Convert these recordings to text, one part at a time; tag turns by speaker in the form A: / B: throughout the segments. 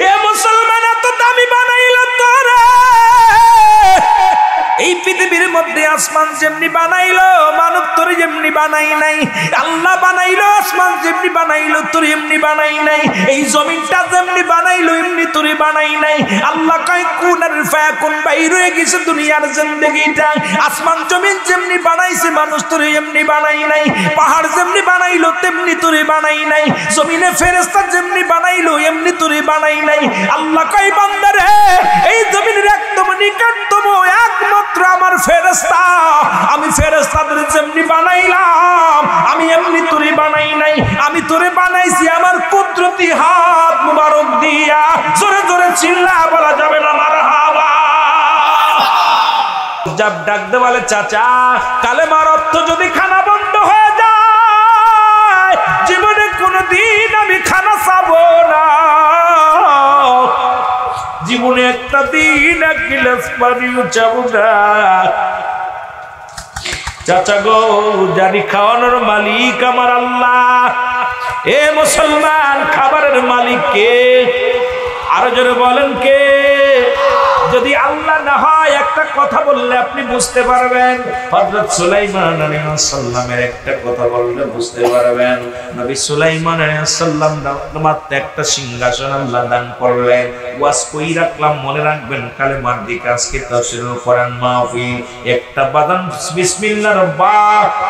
A: এ মুসলমান এত দামি বানাইলো তোরে, এই পৃথিবীর মধ্যে আসমান যেমনি বানাইলো মানব তোর যেমনি বানাই নাই, আল্লাহ বানাইলো আসমান যেমনি বানাইলো তোর এমনি বানাই নাই, এই জমিনটা যেমনি বানাইলো এমনি তোর বানাই নাই। আল্লাহ কয় কুন আর ফায়াকুন, বাইরে হয়ে গেছে দুনিয়ার জিন্দেগিটা। আসমান জমিন যেমনি বানাইছে মানুষ তোর এমনি বানাই নাই, পাহাড় যেমনি বানাইলো তেমনি তোর বানাই নাই, জমিনে ফেরেশতা যেমনি বানাইলো এমনি তোর বানাই নাই। আল্লাহ কয় বান্দারে এই জমিনের একদম নিকটতম একমাত্র আমার ফেরেশতা, আমি ফেরেশতাদের যেমনি বানাইলাম আমি এমনি তোরে বানাই নাই, আমি তোরে বানাইছি আমার কুদরতি হাত মুবারক দিয়া। জোরে জোরে চিল্লা বলা যাবে না মারহাবা। জব ডাক দে বলে চাচা কালেমার অর্থ যদি খানা বন্ধ হয়ে যায় জীবনে কোনোদিন আমি খানা খাবো না, জীবনে একটা দিন এক গিলাস পানিও চাবো না। চাচা গো জানি খাওয়ানোর মালিক আমার আল্লাহ। এ মুসলমান খাবারের মালিক কে? আরো জোরে বলেন কে? যদি আল্লাহ না হয় একটা কথা বললে আপনি বুঝতে পারবেন। হযরত সুলাইমান আলাইহিস সালামের একটা কথা বললে বুঝতে পারবেন। নবী সুলাইমান আলাইহিস সালাম মাত্র একটা সিংহাসন আল্লাহ দান করলেন। ওয়াজ কই রাখলাম মনে রাখবেন, কালেমার দিকে আজকে তাফসীরুল কোরআন মাহফিল। একটা বাদান বিসমিল্লাহ রব্বা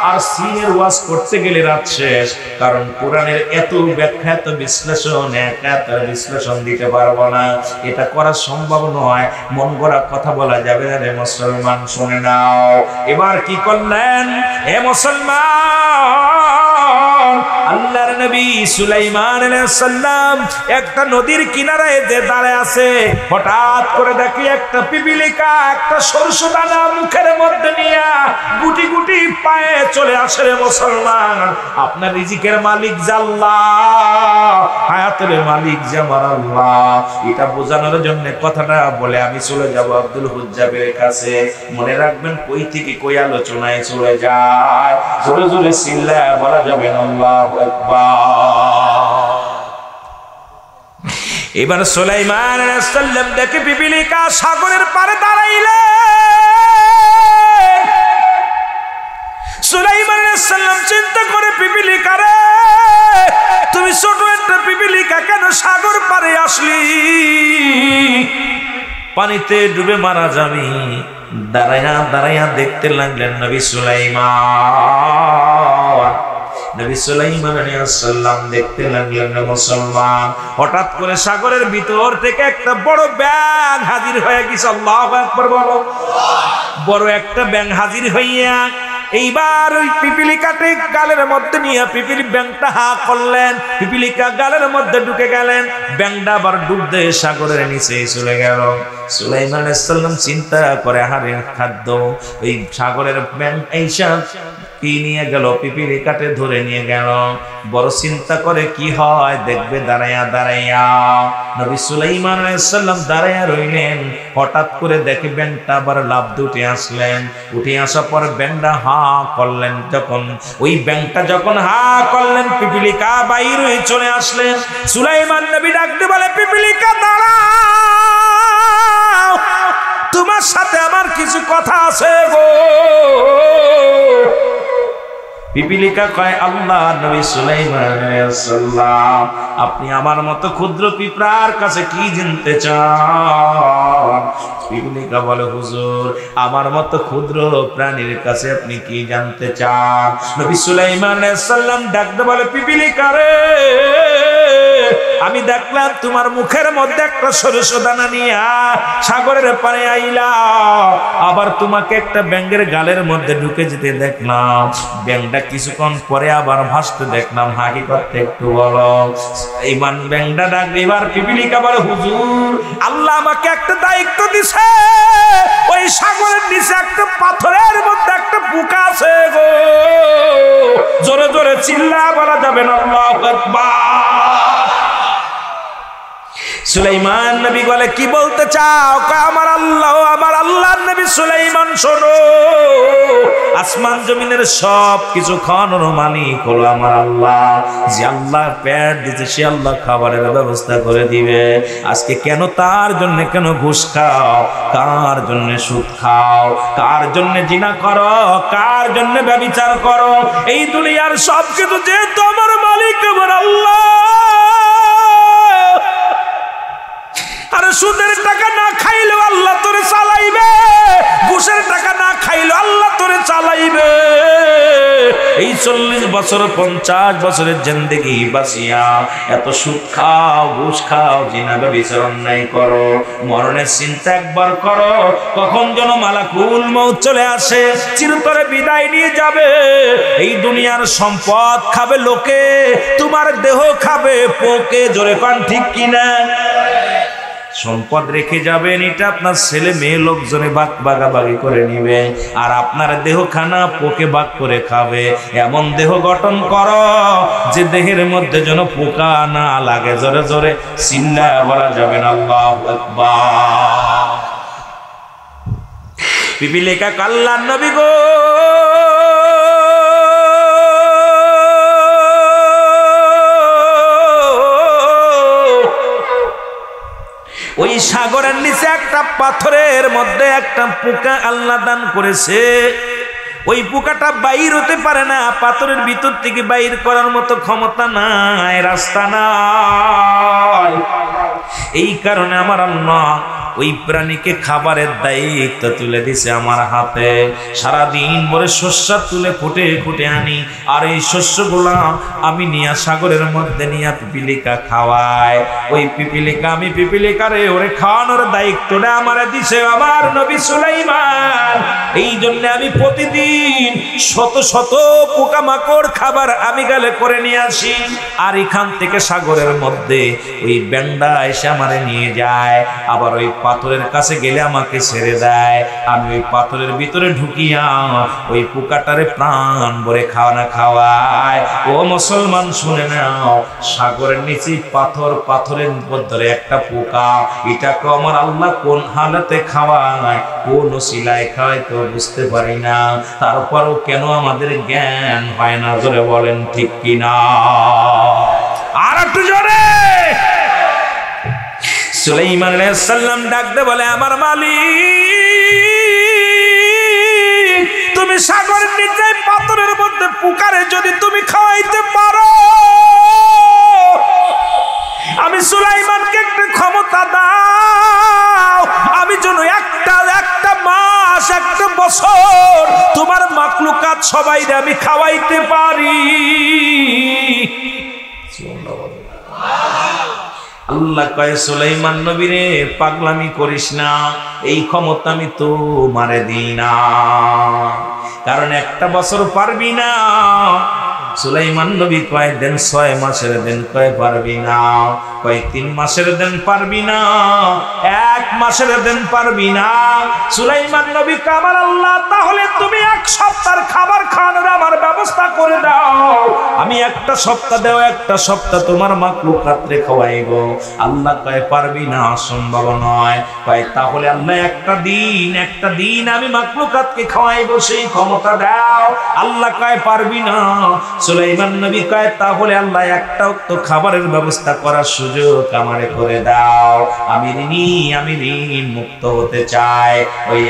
A: আর সিনের ওয়াজ করতে গেলে রাত শেষ, কারণ কোরআনের এত ব্যাখ্যা এত বিশ্লেষণ এত বিশ্লেষণ দিতে পারবো না, এটা করা সম্ভব নয়। মন গড়া কথা বলা যাবে না রে মুসলমান, শুনে নাও। এবার কি করলেন এ মুসলমান? আল্লাহর নবী সুলাইমান আলাইহিস সালাম একটা নদীর কিনারায় যে দাঁড়ায় আছে, হঠাৎ করে দেখি একটা পিপিলিকা একটা সরষে দানা মুখের মধ্যে নিয়ে গুটি গুটি পায়ে চলে আসে। রে মুসলমান, আপনার রিজিকের মালিক যে আল্লাহ, হায়াতের মালিক যে আমার আল্লাহ, এটা বোঝানোর জন্য কথাটা বলে আমি চলে যাব আব্দুল হুজ্জাবের কাছে। মনে রাখবেন কই থেকে কই আলোচনায় চলে যায়। জোরে জোরে চিল্লায়া বলা যাবে আল্লাহু আকবার। এবার সুলাইমান আলাইহিস সালাম দেখে পিপিলিকা সাগরের পাড়ে দাঁড়াইলেন। সুলাইমান আলাইহিস সালাম চিন্তা করে, পিপিলিকা রে তুমি ছোট একটা পিপিলিকা কেন সাগর পাড়ে আসলি? পানিতে ডুবে মারা যাবি। দাঁড়াইয়া দাঁড়াইয়া দেখতে লাগলেন নবী সুলাইমান। নবী সুলাইমান আলাইহিস সালাম দেখতে লাগলেন মুসলমান, হঠাৎ করে সাগরের ভিতর থেকে একটা বড় ব্যাঙ হাজির হয়ে গেছে। আল্লাহু আকবার বলো। বড় একটা ব্যাঙ হাজির হইয়া এইবার ওই পিপিলিকাতে গালের মধ্যে নিয়ে ব্যাঙটা হা করলেন, পিপিলিকা গালের মধ্যে ঢুকে গেলেন, ব্যাঙটা আবার ডুব দিয়ে সাগরের নিচে চলে গেল। সুলাইমান আলাইহিস সালাম চিন্তা করে হারের খাদ্য ওই সাগরের ব্যাঙ এইসা কি নিয়ে গেল, পিপিলিকাতে ধরে নিয়ে গেল। বড় চিন্তা করে কি হয় দেখবে দাঁড়াইয়া দাঁড়াইয়া। নবী সুলাইমান আলাইহিস সালাম দাঁড়াইয়া রইলেন, হঠাৎ করে দেখে ব্যাঙটা আবার লাফ উঠে আসলেন। উঠে আসার পর ব্যাঙটা হা করলেন, যখন ওই ব্যাঙটা যখন হা করলেন পিপিলিকা বাইর হয়ে চলে আসলেন। সুলাইমান নবী ডাকতে বলে, পিপিলিকা দাঁড়াও, তোমার সাথে আমার কিছু কথা আছে গো। পিপিলিকা কয়, আল্লাহ নবী সুলাইমান আলাইহিস সালাম আপনি আমার মতো ক্ষুদ্র পিঁপড়ার কাছে কি জানতে চান? পিপিলিকা বলে, হুজুর আমার মতো ক্ষুদ্র প্রাণীর কাছে আপনি কি জানতে চান? নবী সুলাইমান আলাইহিস সালাম ডাকতে বলে, পিপিলিকা রে আমি দেখলাম তোমার মুখের মধ্যে একটা সরষে দানা নিয়ে সাগরের পাড়ে আইলা, আবার তোমাকে একটা ব্যাঙের গালের মধ্যে ঢুকে যেতে দেখলাম, ব্যাঙটা কিছুক্ষণ পরে আবার ভাসতে দেখলাম, হাকিকত একটু বলো। ইমান ব্যাঙটা ডাক। এবার পিপিলিকা বলে, হুজুর আল্লাহ আমাকে একটা দায়িত্ব দিছে, ওই সাগরের নিচে একটা পাথরের মধ্যে একটা পোকা আছে গো। জোরে জোরে চিল্লা বলা যাবে না আল্লাহু আকবার। সুলাইমান নবী বলে কি বলতে চাও? আমার আল্লাহর নবী সুলাইমান শোনো, আসমান জমিনের সব কিছু খাওয়ানোর মালিক হলো আমার আল্লাহ। যে আল্লাহ পেট দিতে সে আল্লাহ খাবারের ব্যবস্থা করে দিবে। আজকে কেন তার জন্য কেন ঘুষ খাও, কার জন্য সুদ খাও, কার জন্য জিনা করো, কার জন্য ব্যভিচার করো? এই দুনিয়ার সব কিছু যেহেতু আমার মালিক আমার আল্লাহ, আর সুদের টাকা না খাইলেও আল্লাহ তোরে চালাইবে, ঘুষের টাকা না খাইলেও আল্লাহ তোরে চালাইবে। এই 40 বছর 50 বছরের জিন্দেগি বাঁচিয়া এত সুদ খাও, ঘুষ খাও, জিনা ব্যভিচার অন্যায় করো, মরণের চিন্তা একবার করো, কখন যেন মালাকুল মউত চলে আসে, চিরতরে বিদায় নিয়ে যাবে। এই দুনিয়ার সম্পদ খাবে লোকে, তোমার দেহ খাবে পোকে। জোরে কোন ঠিক কিনা? সম্পদ রেখে যাবেন, এটা আপনার ছেলে মেয়ে লোকজনে ভাগাভাগি করে নিবে, আর আপনার দেহ খানা পোকে ভাগ করে খাবে। এমন দেহ গঠন করো যে দেহের মধ্যে যেন পোকা না লাগে। জোরে জোরে চিল্লায়া বলা যাবে না আল্লাহু আকবার। পিপিলিকা আল্লাহর নবী গো, ওই সাগরের নিচে একটা পাথরের মধ্যে একটা পোকা আল্লাহ দান করেছে। ওই পোকাটা বাইর হতে পারে না, পাথরের ভিতর থেকে বাইর করার মতো ক্ষমতা নাই, রাস্তা নাই। এই কারণে আমার আল্লাহ ওই প্রাণীকে খাবারের দায়িত্ব তুলে দিছে আমার হাতে। সারাদিন ভরে শস্য তুলে ফুটে ফুটে আনি, আর এই শস্যগুলা আমি নিয়ে সাগরের মধ্যে নিয়ে পিপিলিকা খাওয়াই। ওই পিপিলিকা, আমি পিপিলিকারে ওরে খাওয়ানোর দায়িত্বটা আমারে দিছে আমার নবী সুলাইমান। এই জন্য আমি প্রতিদিন শত শত পোকামাকড় খাবার আমি গালে করে নিয়ে আসি, আর এখান থেকে সাগরের মধ্যে ওই ব্যান্ডা এসে আমারে নিয়ে যায়, আবার ওই পাথরের কাছে গেলে আমাকে ছেড়ে দেয়। আমি ওই পাথরের ভিতরে ঢুকিয়া ওই পোকাটারে প্রাণ ভরে খাওয়ানা খাওয়াই। ও মুসলমান শুনে নাও, সাগরের নিচে পাথর, পাথরের মধ্যে একটা পোকা, এটাকে আমার আল্লাহ কোন হালাতে খাওয়ায়, কোন ওসিলায় খাওয়ায় তো বুঝতে পারি না। তারপরও কেন আমাদের জ্ঞান হয় না? জোরে বলেন ঠিক কিনা? আর একটু জোরে। সুলাইমান আলাইহিস সালাম ডাকতে বলে, আমার মালিক, তুমি সাগরের নিচে পাথরের মধ্যে পোকারে যদি তুমি খাওয়াইতে পারো, আমি সুলাইমানকে একটা ক্ষমতা দাও, আমি যেন একটা মাস, একটা বছর তোমার মাখলুকাত সবাইরে আমি খাওয়াইতে পারি। আল্লাহ কয়, সুলাইমান নবী রে, পাগলামি করিস না, এই ক্ষমতা আমি তোমারে দিই না, কারণ একটা বছর পারবি না। সুলাইমান নবী কয় দেন 6 মাসের দেন, কয় পারবি না, কয় 3 মাসের দেন, পারবি না, 1 মাসের দেন, পারবি না। সুলাইমান নবী কয়, আমার আল্লাহ, তাহলে তুমি 1 সপ্তাহের খাবার খাওয়ানোর আমার ব্যবস্থা করে দাও, আমি একটা সপ্তাহ দেও, একটা সপ্তাহ তোমার মাখলুকাতরে খাওয়াইব। আল্লাহ কয় পারবি না, অসম্ভব নয়। কয় তাহলে আল্লাহ একটা দিন আমি মাখলুকাতকে খাওয়াইব, সেই ক্ষমতা দাও। আল্লাহ কয় পারবি না। সুলাইমান নবী কয় তাহলে আল্লাহ একটা তো খাবারের ব্যবস্থা করার সুযোগ আমারে করে দাও, আমি ঋণ মুক্ত হতে চাই, ওই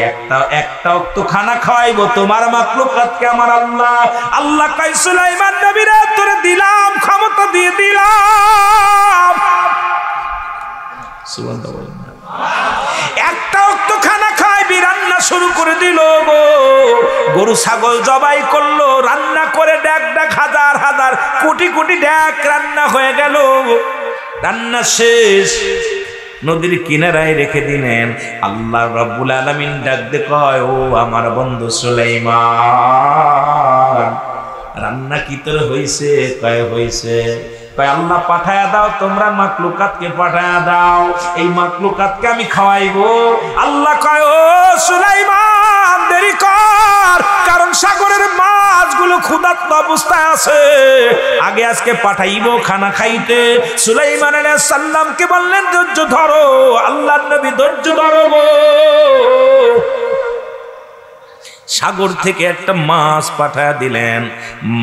A: একটা তো খানা খাওয়াইব তোমার মাখলুকাতকে আমার আল্লাহ। আল্লাহ কয় সুলাইমান নবীরে তোরে দিলাম, ক্ষমতা দিয়ে দিলাম। সুবহানাল্লাহ। একটা তো খানা খাইবি, রান্না শুরু করে দিল গো, গরু ছাগল জবাই করলো, রান্না করে ডাক হাজার হাজার কোটি কোটি ডাক রান্না হয়ে গেল। রান্না শেষ, নদীর কিনারায় রেখে দিলেন। আল্লাহ রাব্বুল আলামিন ডাক দে কয়, ও আমার বন্ধু সুলাইমান, রান্না কি তোর হইছে? কয় হইছে। কয় আল্লাহ পাঠায়া দাও, তোমরা মাখলুকাতকে পাঠায়া দাও, এই মাখলুকাতকে আমি খাওয়াইবো। আল্লাহ কয়, ও সুলাইমান দেরি কর, কারণ সাগরের মাছ মাছগুলো ক্ষুধার্ত অবস্থায় আছে, আগে আজকে পাঠাইবো খানা খাইতে। সুলাইমান আলাইহিস সালামকে বললেন ধৈর্য ধরো, আল্লাহর নবী ধৈর্য ধরো গো। সাগর থেকে একটা মাছ পাঠায় দিলেন।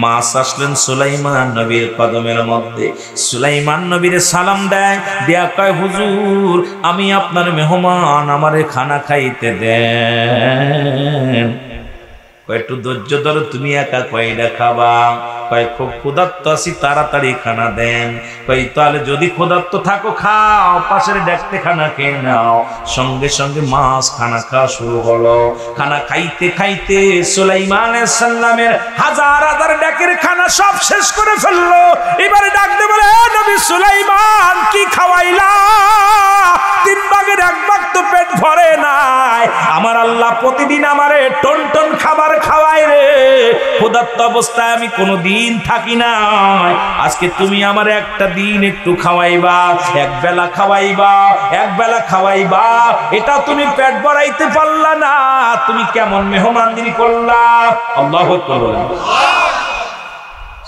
A: মাছ আসলেন সুলাইমান নবীর কদমের মধ্যে। সুলাইমান নবীর সালাম দেয়, দিয়া কয় হুজুর আমি আপনার মেহমান, আমারে খানা খাইতে দেন। কয় একটু ধৈর্য ধরো, তুমি একা কয়টা খাবা? কয় খুব ক্ষুধার্ত আছি, তাড়াতাড়ি খানা দেন। কয় তাহলে যদি ক্ষুধার্ত থাকো খাও, পাশের ডেকতে খানা খেয়ে নাও। সঙ্গে সঙ্গে মাছ খানা খাওয়া শুরু হলো। খানা খাইতে খাইতে সুলাইমান আলাইহিস সালামের হাজার হাজার ডেকের খানা সব শেষ করে ফেললো। এবারে ডাকতে বলে, নবী সুলাইমান কি খাওয়াইলা? 3 ভাগের 1 ভাগ তো পেট ভরে নাই। আমার আল্লাহ প্রতিদিন আমারে টন টন খাবার খাওয়ায় রে। ক্ষুধার্ত অবস্থায় আমি কোনোদিন থাকি না, আজকে তুমি আমার একটা দিন একটু খাওয়াইবা, এক বেলা খাওয়াইবা, এক বেলা খাওয়াইবা। এটা তুমি পেট ভরাইতে পারলা না, তুমি কেমন মেহমানদারি করলা? আল্লাহু আকবার।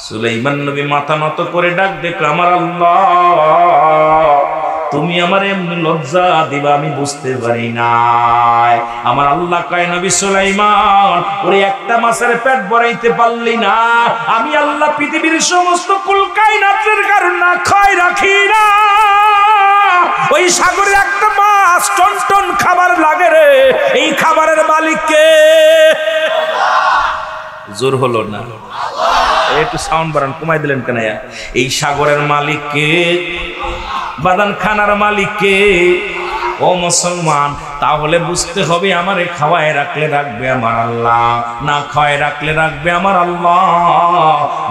A: সুলাইমান নবী মাথা নত করে ডাক দেখলো, আমার আল্লাহ তুমি আমার এমনি লজ্জা দিবা আমি বুঝতে পারি নাই। আমার আল্লাহ কয়, নবী সুলাইমান ওরে একটা মাছের পেট ভরাইতে পারলি না, আমি আল্লাহ পৃথিবীর সমস্ত কুল কায়নাতের কারণ না খায় রাখি না। ওই সাগরে একটা মাছ টন টন খাবার লাগে রে, এই খাবারের মালিক কে? জোর হলো না, একটু সাউন্ড বাড়ান, কমাই দিলেন কেন? এই সাগরের মালিক কে? বাদান খানার মালিক কে? ও মুসলমান, তাহলে বুঝতে হবে আমারে খাওয়ায় রাখলে রাখবে আমার আল্লাহ, না খাওয়ায় রাখলে রাখবে আমার আল্লাহ।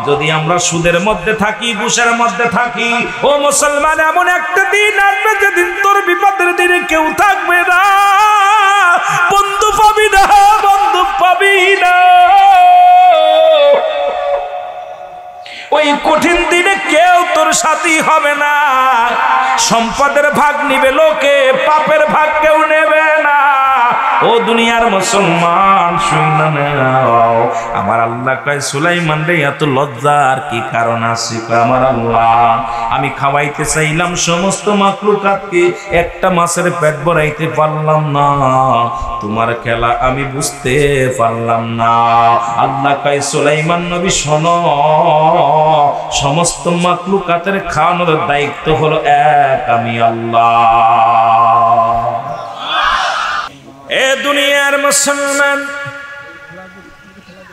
A: যদি আমরা সুদের মধ্যে থাকি, ঘুষের মধ্যে থাকি, ও মুসলমান এমন একটা দিন আসবে যেদিন তোর বিপদের দিনে কেউ থাকবে না, বন্ধু পাবি না, বন্ধু পাবি না। ওই কঠিন দিনে কেউ তোর সাথী হবে না। সম্পদের ভাগ নিবে লোকে, পাপের ভাগ কেউ নেবে না। ও দুনিয়ার মুসলমান শুনে নাও, আমার আল্লাহ কয় সুলাইমান রে এত লজ্জার কি কারণ আছে? আমার আল্লাহ আমি খাওয়াইতে চাইলাম সমস্ত মাখলুকাতকে, একটা মাছের পেট ভরাইতে পারলাম না, তোমার খেলা আমি বুঝতে পারলাম না। আল্লাহ কয় সুলাইমান নবী শোনো, সমস্ত মাখলুকাতের খাওয়ানোর দায়িত্ব হলো এক আমি আল্লাহ। এ দুনিয়ার মুসলমান,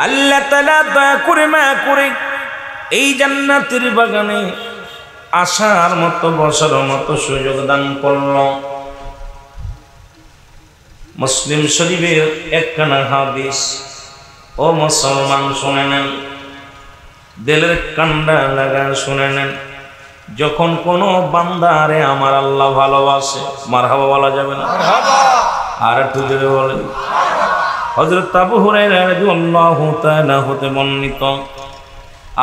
A: আল্লাহ তাআলা দয়া করে মায়া করে এই জান্নাতের বাগানে আসার মতো, বসার মতো সুযোগ দান করল। মুসলিম শরীফের একখানা হাদিস, ও মুসলমান শুনে নেন, দিলের কান্ডা লাগা শুনে নেন। যখন কোনো বান্দারে আমার আল্লাহ ভালোবাসে, মারহাবা বলা যাবে না? আর একটু জোরে বলেন। হযরত আবু হুরায়রা রাদিয়াল্লাহু তাআলা হতে বর্ণিত,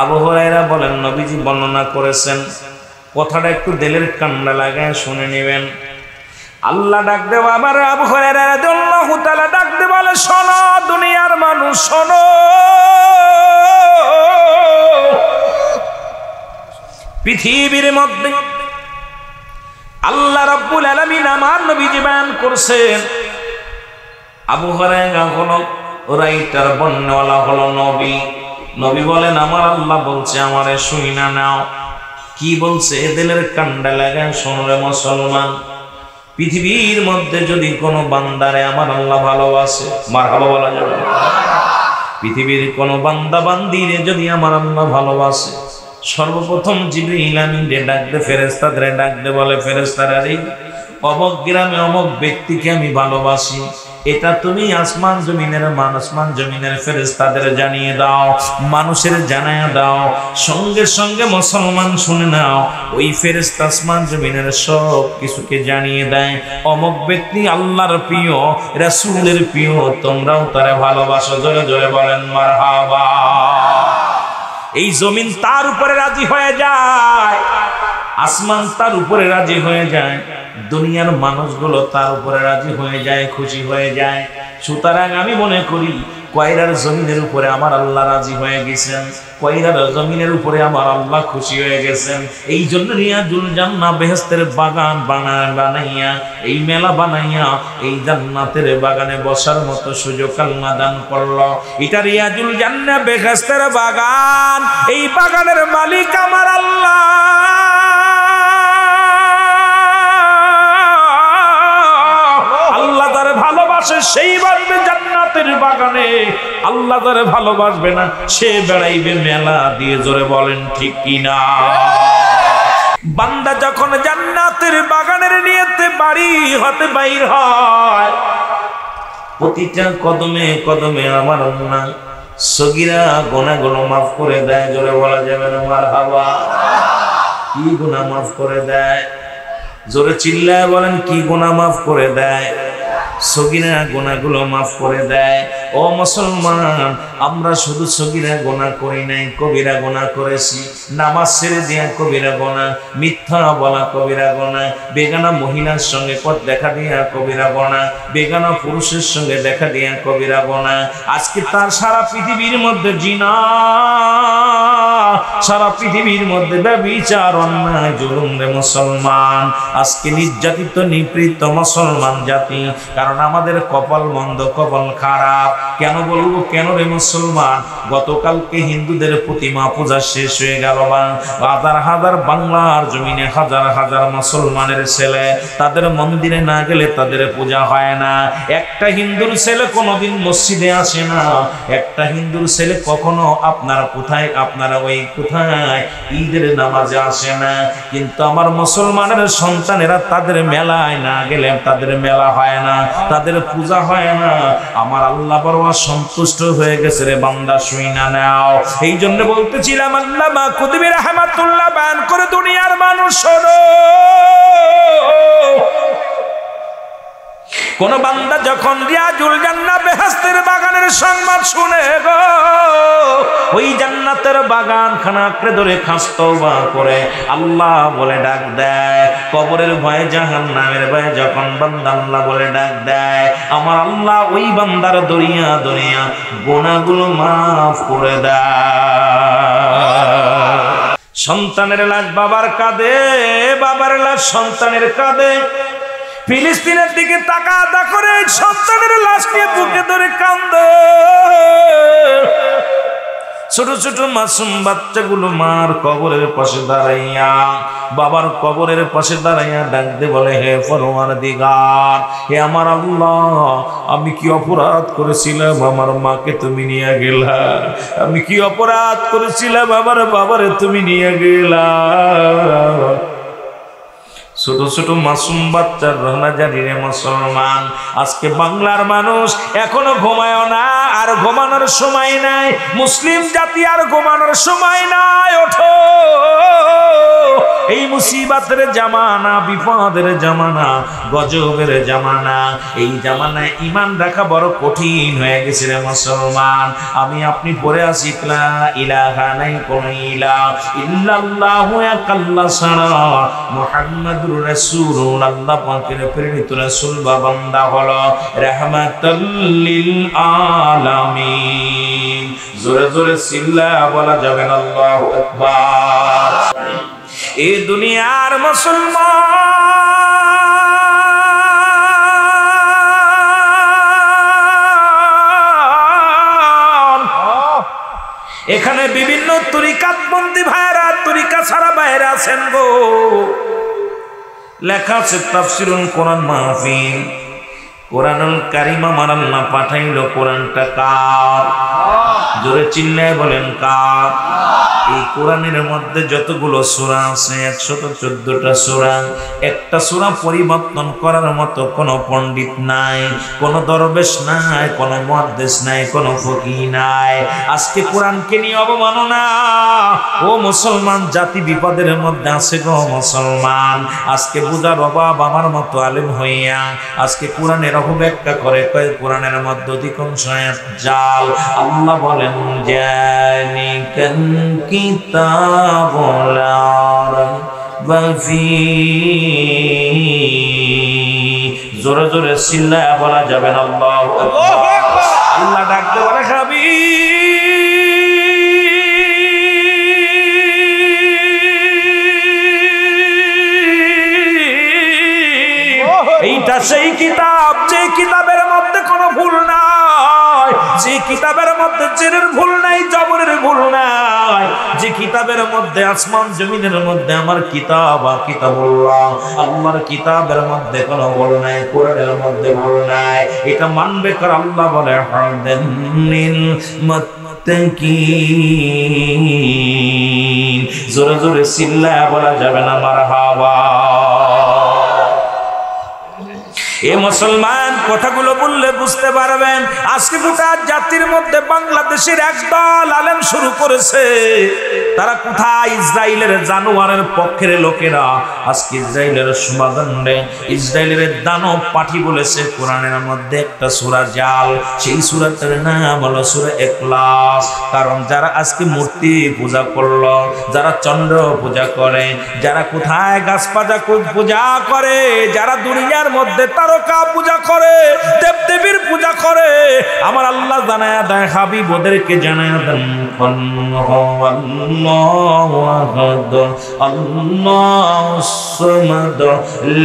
A: আবু হুরায়রা বলেন নবীজি বর্ণনা করেছেন, কথাটা একটু দিলের কান্ডা লাগায় শুনে নেবেন। আল্লাহ ডাক দেব আমার আবু হুরায়রা রাদিয়াল্লাহু তাআলা ডাক দে বলে, শোনো দুনিয়ার মানুষ শোনো, পৃথিবীর মধ্যে আল্লাহ রাব্বুল আলামিন আমার নবীজি বয়ান করছেন। আবু হুরায়রা হলো রাইটার, বর্ণনাওয়ালা হলো নবী। নবী বলেন আমার আল্লাহ বলছে, আমারে শুইনা নাও। কি বলছে? দিলের কান্ডা লাগায় শোনো রে মুসলমান, পৃথিবীর মধ্যে যদি কোনো বান্দারে আমার আল্লাহ ভালোবাসে, মারহাবা বলা যাবে? পৃথিবীর কোনো বান্দা বান্দিরে যদি আমার আল্লাহ ভালোবাসে, সর্বপ্রথম জিবরিল আমিনরে ডাকতে, ফেরেশতাদের ডাকতে বলে, ফেরেশতারা রে অমুক গ্রামে অমুক ব্যক্তিকে আমি ভালোবাসি, এটা তুমি আসমান জমিনের ফেরেশতাদের জানিয়ে দাও, মানুষের জানায়া দাও। সঙ্গে সঙ্গে মুসলমান শুনে নাও, ওই ফেরেশতা আসমান জমিনের সব কিছুকে জানিয়ে দেয়, অমুক ব্যক্তি আল্লাহর প্রিয়, রাসূলের প্রিয়, তোমরাও তারে ভালোবাসো। জোরে জোরে বলেন মারহাবা। এই জমিন তার উপরে রাজি হয়ে যায়, আসমান তার উপরে রাজি হয়ে যায়, দুনিয়ার মানুষগুলো তার উপরে রাজি হয়ে যায়, খুশি হয়ে যায়। সুতরাং আমি মনে করি কয়রার জমিনের উপরে আমার আল্লাহ রাজি হয়ে গেছেন, কয়রার জমিনের উপরে আমার আল্লাহ খুশি হয়ে গেছেন। এই জন্য রিয়াজুল জান্নাহ বেহেশতের বাগান বানাইয়া, এই মেলা বানাইয়া এই জান্নাতের বাগানে বসার মতো সুযোগ আল্লাহ দান করলো। এটা রিয়াজুল জান্নাহ বেহেশতের বাগান। এই বাগানের মালিক আমার আল্লাহ। আল্লাহ তারে ভালোবাসে সেই বাসবে জান্নাতের বাগানে, আল্লাহ তারে ভালোবাসবে না সে বেড়াইবে মেলা দিয়ে। জোরে বলেন ঠিক কিনা? বান্দা যখন জান্নাতের বাগানের নিয়তে বাড়ি হতে বাইর হয়, প্রতিটা কদমে কদমে আমার আল্লাহ সগীরা গুনাহগুলো মাফ করে দেয়। জোরে বলা যাবে না মারহাবা? কি গুনাহ মাফ করে দেয়? জোরে চিল্লায় বলেন, কি গুনাহ মাফ করে দেয়? সগীরা গুনাহগুলো মাফ করে দেয়। ও মুসলমান, আমরা শুধু সগীরা গুনাহ করি নাই, কবিরা গুনাহ করেছি। নামাজ ছেড়ে দিয়া কবিরা গুনাহ, মিথ্যা বলা কবিরা গুনাহ, বেগানা মহিলার সঙ্গে দেখা দিয়া কবিরা গুনাহ, বেগানা পুরুষের সঙ্গে দেখা দিয়া কবিরা গুনাহ। আজকে তার সারা পৃথিবীর মধ্যে জিনা, সারা পৃথিবীর মধ্যে ব্যভিচার, অন্যায়, জুলুম রে মুসলমান। আজকে নির্যাতিত নিপীড়িত মুসলমান জাতি, কারণ আমাদের কপাল মন্দ, কপাল খারাপ। কেন বলবো কেন রে মুসলমান? গতকালকে হিন্দুদের প্রতিমা পূজা শেষ হয়ে গেল। হাজার হাজার বাংলার জমিনে হাজার হাজার মুসলমানের ছেলে, তাদের মন্দিরে না গেলে তাদের পূজা হয় না। একটা হিন্দুর ছেলে কোনোদিন মসজিদে আসে না, একটা হিন্দুর ছেলে কখনো আপনারা ওই কোথায় ঈদের নামাজে আসে না। কিন্তু আমার মুসলমানের সন্তানেরা তাদের মেলায় না গেলে তাদের মেলা হয় না, তাদের পূজা হয় না। আমার আল্লাহ বড় সন্তুষ্ট হয়ে গেছে রে বান্দা, শুই না নাও। এই জন্য বলতেছিলাম, আল্লামা কুতুবী রাহমাতুল্লাহ বয়ান করে, দুনিয়ার মানুষ শোনো, কোন বান্দা যখন রিয়াজুল জান্নাহ বেহেশতের বাগানের সংবাদ শুনে গো, ওই জান্নাতের বাগান খানা আঁকড়ে ধরে খাস তওবা করে আল্লাহ বলে ডাক দেয়। কবরের ভয়ে, জাহান্নামের ভয়ে যখন বান্দা আল্লাহ বলে ডাক দেয়, আমার আল্লাহ ওই বান্দার দরিয়া দরিয়া গুনাহগুলো মাফ করে দেয়। সন্তানের লাশ বাবার কাঁধে, বাবার লাশ সন্তানের কাঁধে। ফিলিস্তিনের দিকে তাকাতা করে সন্তানের লাশকে বুকে ধরে কান্দে। ছোট ছোট মাসুম বাচ্চাগুলো মার কবরের পাশে দাঁড়াইয়া, বাবার কবরের পাশে দাঁড়াইয়া ডাকতে বলে, হে পরওয়ারদিগার, হে আমার আল্লাহ, আমি কি অপরাধ করেছিলাম আমার মাকে তুমি নিয়ে গেলা? আমি কি অপরাধ করেছিলাম আমার বাবারে তুমি নিয়ে গেলা? ছোট ছোট মাসুম বাচ্চার রহনা জারি রে মুসলমান। আজকে বাংলার মানুষ এখনো ঘুমায় না, আর ঘুমানোর সময় নাই। মুসলিম জাতি আর ঘুমানোর সময় নাই। ওঠো, এই মুসিবতের জামানা, বিপদের জামানা, গজবের জামানা। এই জামানায় ঈমান রাখা বড় কঠিন হয়ে গেছে রে মুসলমান। আমি আপনি পড়ে আসি, লা ইলাহা, নাই কোন ইলাহ ইল্লাল্লাহু, এক আল্লাহ ছাড়া, মুহাম্মাদুর রাসূলুল্লাহ, আল্লাহ পাকের প্রেরিত রাসূল বা বান্দা হলো রাহমাতাল লিল আলামিন। জোরে জোরে চিল্লা বলা যাবে না আল্লাহু আকবার। এই দুনিয়ার মুসলমান, এখানে বিভিন্ন তরিকাতবন্দি ভাইরা, তরিকা ছাড়া বাইরে আছেন গো। লেখা আছে তাফসিরুল কোরআন মাহফিল, কোরআনুল কারীম আমার আল্লাহ পাঠাইলো। কোরআনটা কার? জোরে চিল্লায় বলেন কার? এই কোরআনের মধ্যে যতগুলো সূরা আছে 114টা সূরা। একটা সূরা পরিবর্তন করার মতো কোনো পণ্ডিত নাই, কোনো দরবেশ নাই, কোনো মুহাদ্দিস নাই, কোনো ফকিহ নাই। আজকে কোরআনকে নিয়ে অবমাননা। ও মুসলমান জাতি বিপদের মধ্যে আছে গো মুসলমান। আজকে বুঝার অভাব আমার মতো আলেম হইয়া আজকে কোরআনের অপব্যাখ্যা করে, কয় কোরআনের মধ্যে অধিকাংশ জাল। আল্লাহ বলেন, জালিকাল কিতাবু লা রাইবা ফীহি। জোরে জোরে চিল্লায়া বলা যাবে না আল্লাহু আকবার। আল্লাহ ডাকতে বলে এইটা সেই কিতাব যে কিতাবের মধ্যে কোনো ভুল নাই, যে কিতাবের মধ্যে জেরের ভুল নাই, জবরের ভুল নাই, যে কিতাবের মধ্যে আসমান জমিনের মধ্যে আমার কিতাব কিতাবুল্লাহ, আল্লাহর কিতাবের মধ্যে কোনো ভুল নাই, কোরআনের মধ্যে ভুল নাই। এটা মানবে কার? আল্লাহ বলে হাদানিল মুত্তাকিন। জোরে জোরে চিল্লায়া বলা যাবে না মারহাবা। এ মুসলমান, কথাগুলো বললে বুঝতে পারবেন। আজকে গোটা জাতির মধ্যে বাংলাদেশের একদল আলেম শুরু করেছে। তারা কোথায়? ইসরায়েলের জানোয়ারের পক্ষের লোকেরা আজকে ইসরায়েলের সমাধানে ইসরায়েলের দানব পাঠি বলেছে কোরআনের মধ্যে একটা সূরা জাল, সেই সূরাটার নাম হলো সূরা ইখলাস। কারণ যারা আজকে মূর্তি পূজা করলো, যারা চন্দ্র পূজা করে, যারা কোথায় গাছপালা পূজা করে, যারা দুনিয়ার মধ্যে তারকা পূজা করে, দেবদেবীর পূজা করে, আমার আল্লাহ জানায়া দেয়, হাবিব ওদেরকে জানায়া দেন আল্লাহু আহাদ আল্লাহুস সামাদ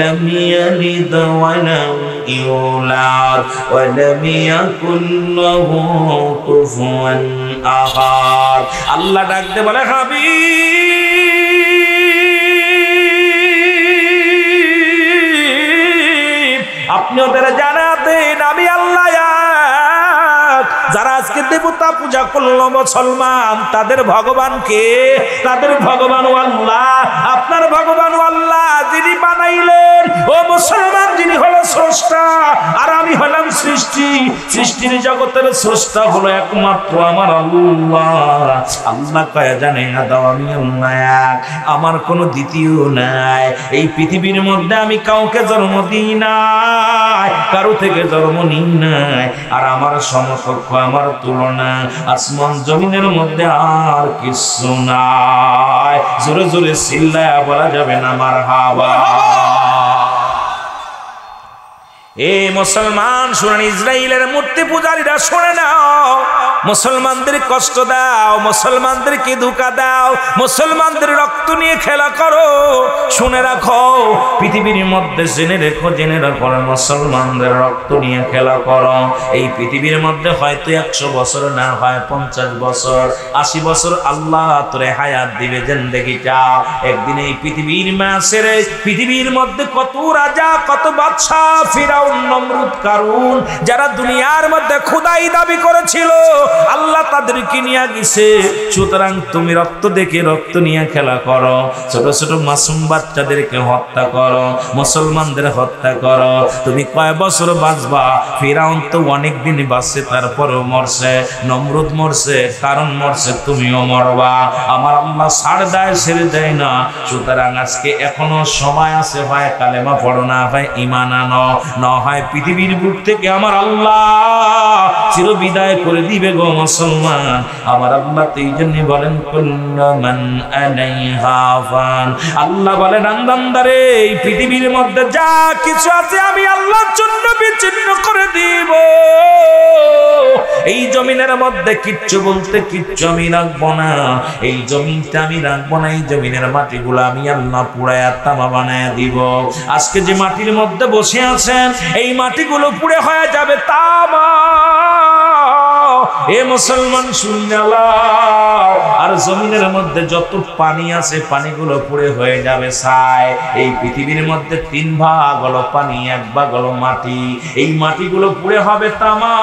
A: লাম ইয়ালিদ ওয়া লাম ইউলাদ ওয়া লাম ইয়াকুল লাহু কুফুয়ান আহাদ। আল্লাহ ডাকতে বলে হাবিব আপনি ওদের জানাতেন আমি আল্লাহ। যারা আজকে দেবতা পূজা করলো মুসলমান, তাদের ভগবান কে? তাদের ভগবান আল্লাহ। আপনার ভগবান আল্লাহ, যিনি বানাইলেন। ও মুসলমান, যিনি হলো স্রষ্টা আর আমি হলাম সৃষ্টি। সৃষ্টির জগতের স্রষ্টা হলো একমাত্র আমার আল্লাহ। আল্লাহ কয়ে জানে আদম আমি আল্লাহ এক, আমার কোনো দ্বিতীয় নাই। এই পৃথিবীর মধ্যে আমি কাউকে জন্ম দিই নাই, কারো থেকে জন্ম নিই নাই। আর আমার সমকক্ষ, আমার তুলনা আসমান জমিনের মধ্যে আর কিছু নাই। জোরে জোরে চিল্লায়া বলা যাবে না মারহাবা। এ মুসলমান শুনেন, ইসরায়েলের মূর্তি পূজারীরা শুনে নাও, মুসলমানদের কষ্ট দাও, মুসলমানদেরকে ধোঁকা দাও, মুসলমানদের রক্ত নিয়ে খেলা করো। শুনে রাখো, পৃথিবীর মধ্যে জেনে রাখো, মুসলমানদের রক্ত নিয়ে খেলা করো। এই পৃথিবীর মধ্যে হয়তো 100 বছর না হয় 50 বছর 80 বছর আল্লাহ তোরে হায়াত দিবে, জিন্দেগি চা। একদিন এই পৃথিবীর মাসের পৃথিবীর মধ্যে কত রাজা, কত বাদশা, ফিরাউন, নমরুদ, কারুন, যারা দুনিয়ার মধ্যে খোদাই দাবি করেছিল, আল্লাহ তাদেরকে নিয়ে গেছে। সুতরাং তুমি রক্ত দেখে রক্ত নিয়ে খেলা করো, ছোট ছোট মাসুম বাচ্চাদেরকে হত্যা করো, মুসলমানদের হত্যা করো। তুমি কয় বছর বাঁচবা? ফিরাউন তো অনেক দিন বাঁচছে, তারপরও মরছে। নমরুদ মরছে, কারণ মরছে, তুমিও মরবা। আমার আল্লাহ ছাড় দেয়, ছেড়ে দেয় না। সুতরাং আজকে এখনো সময় আছে, হয় কালেমা পড়ো, না হয় ঈমান আনো, না হয় পৃথিবীর বুক থেকে আমার আল্লাহ চির বিদায় করে দিবে গো মুসলমান। আমার আল্লাহ তো এই জন্য বলেন কুল্লু মান আলাইহা ফান। আল্লাহ বলেন আন্দারে, এই পৃথিবীর মধ্যে যা কিছু আছে আমি আল্লাহর জন্য বিচ্ছিন্ন করে দিব। এই জমিনের মধ্যে কিচ্ছু বলতে কিচ্ছু আমি রাখবো না। এই জমিনটা আমি রাখবো না। এই জমিনের মাটিগুলো আমি আল্লাহ পুড়ায়া তামা বানায়া দিব। আজকে যে মাটির মধ্যে বসে আছেন, এই মাটিগুলো পুড়ে হয়ে যাবে তামা। এ মুসলমান শুনলাম, আর জমিনের মধ্যে যত পানি আছে পানিগুলো পুড়ে হয়ে যাবে ছাই। এই পৃথিবীর মধ্যে 3 ভাগ হলো পানি, 1 ভাগ হলো মাটি। এই মাটিগুলো পুড়ে হবে তামা,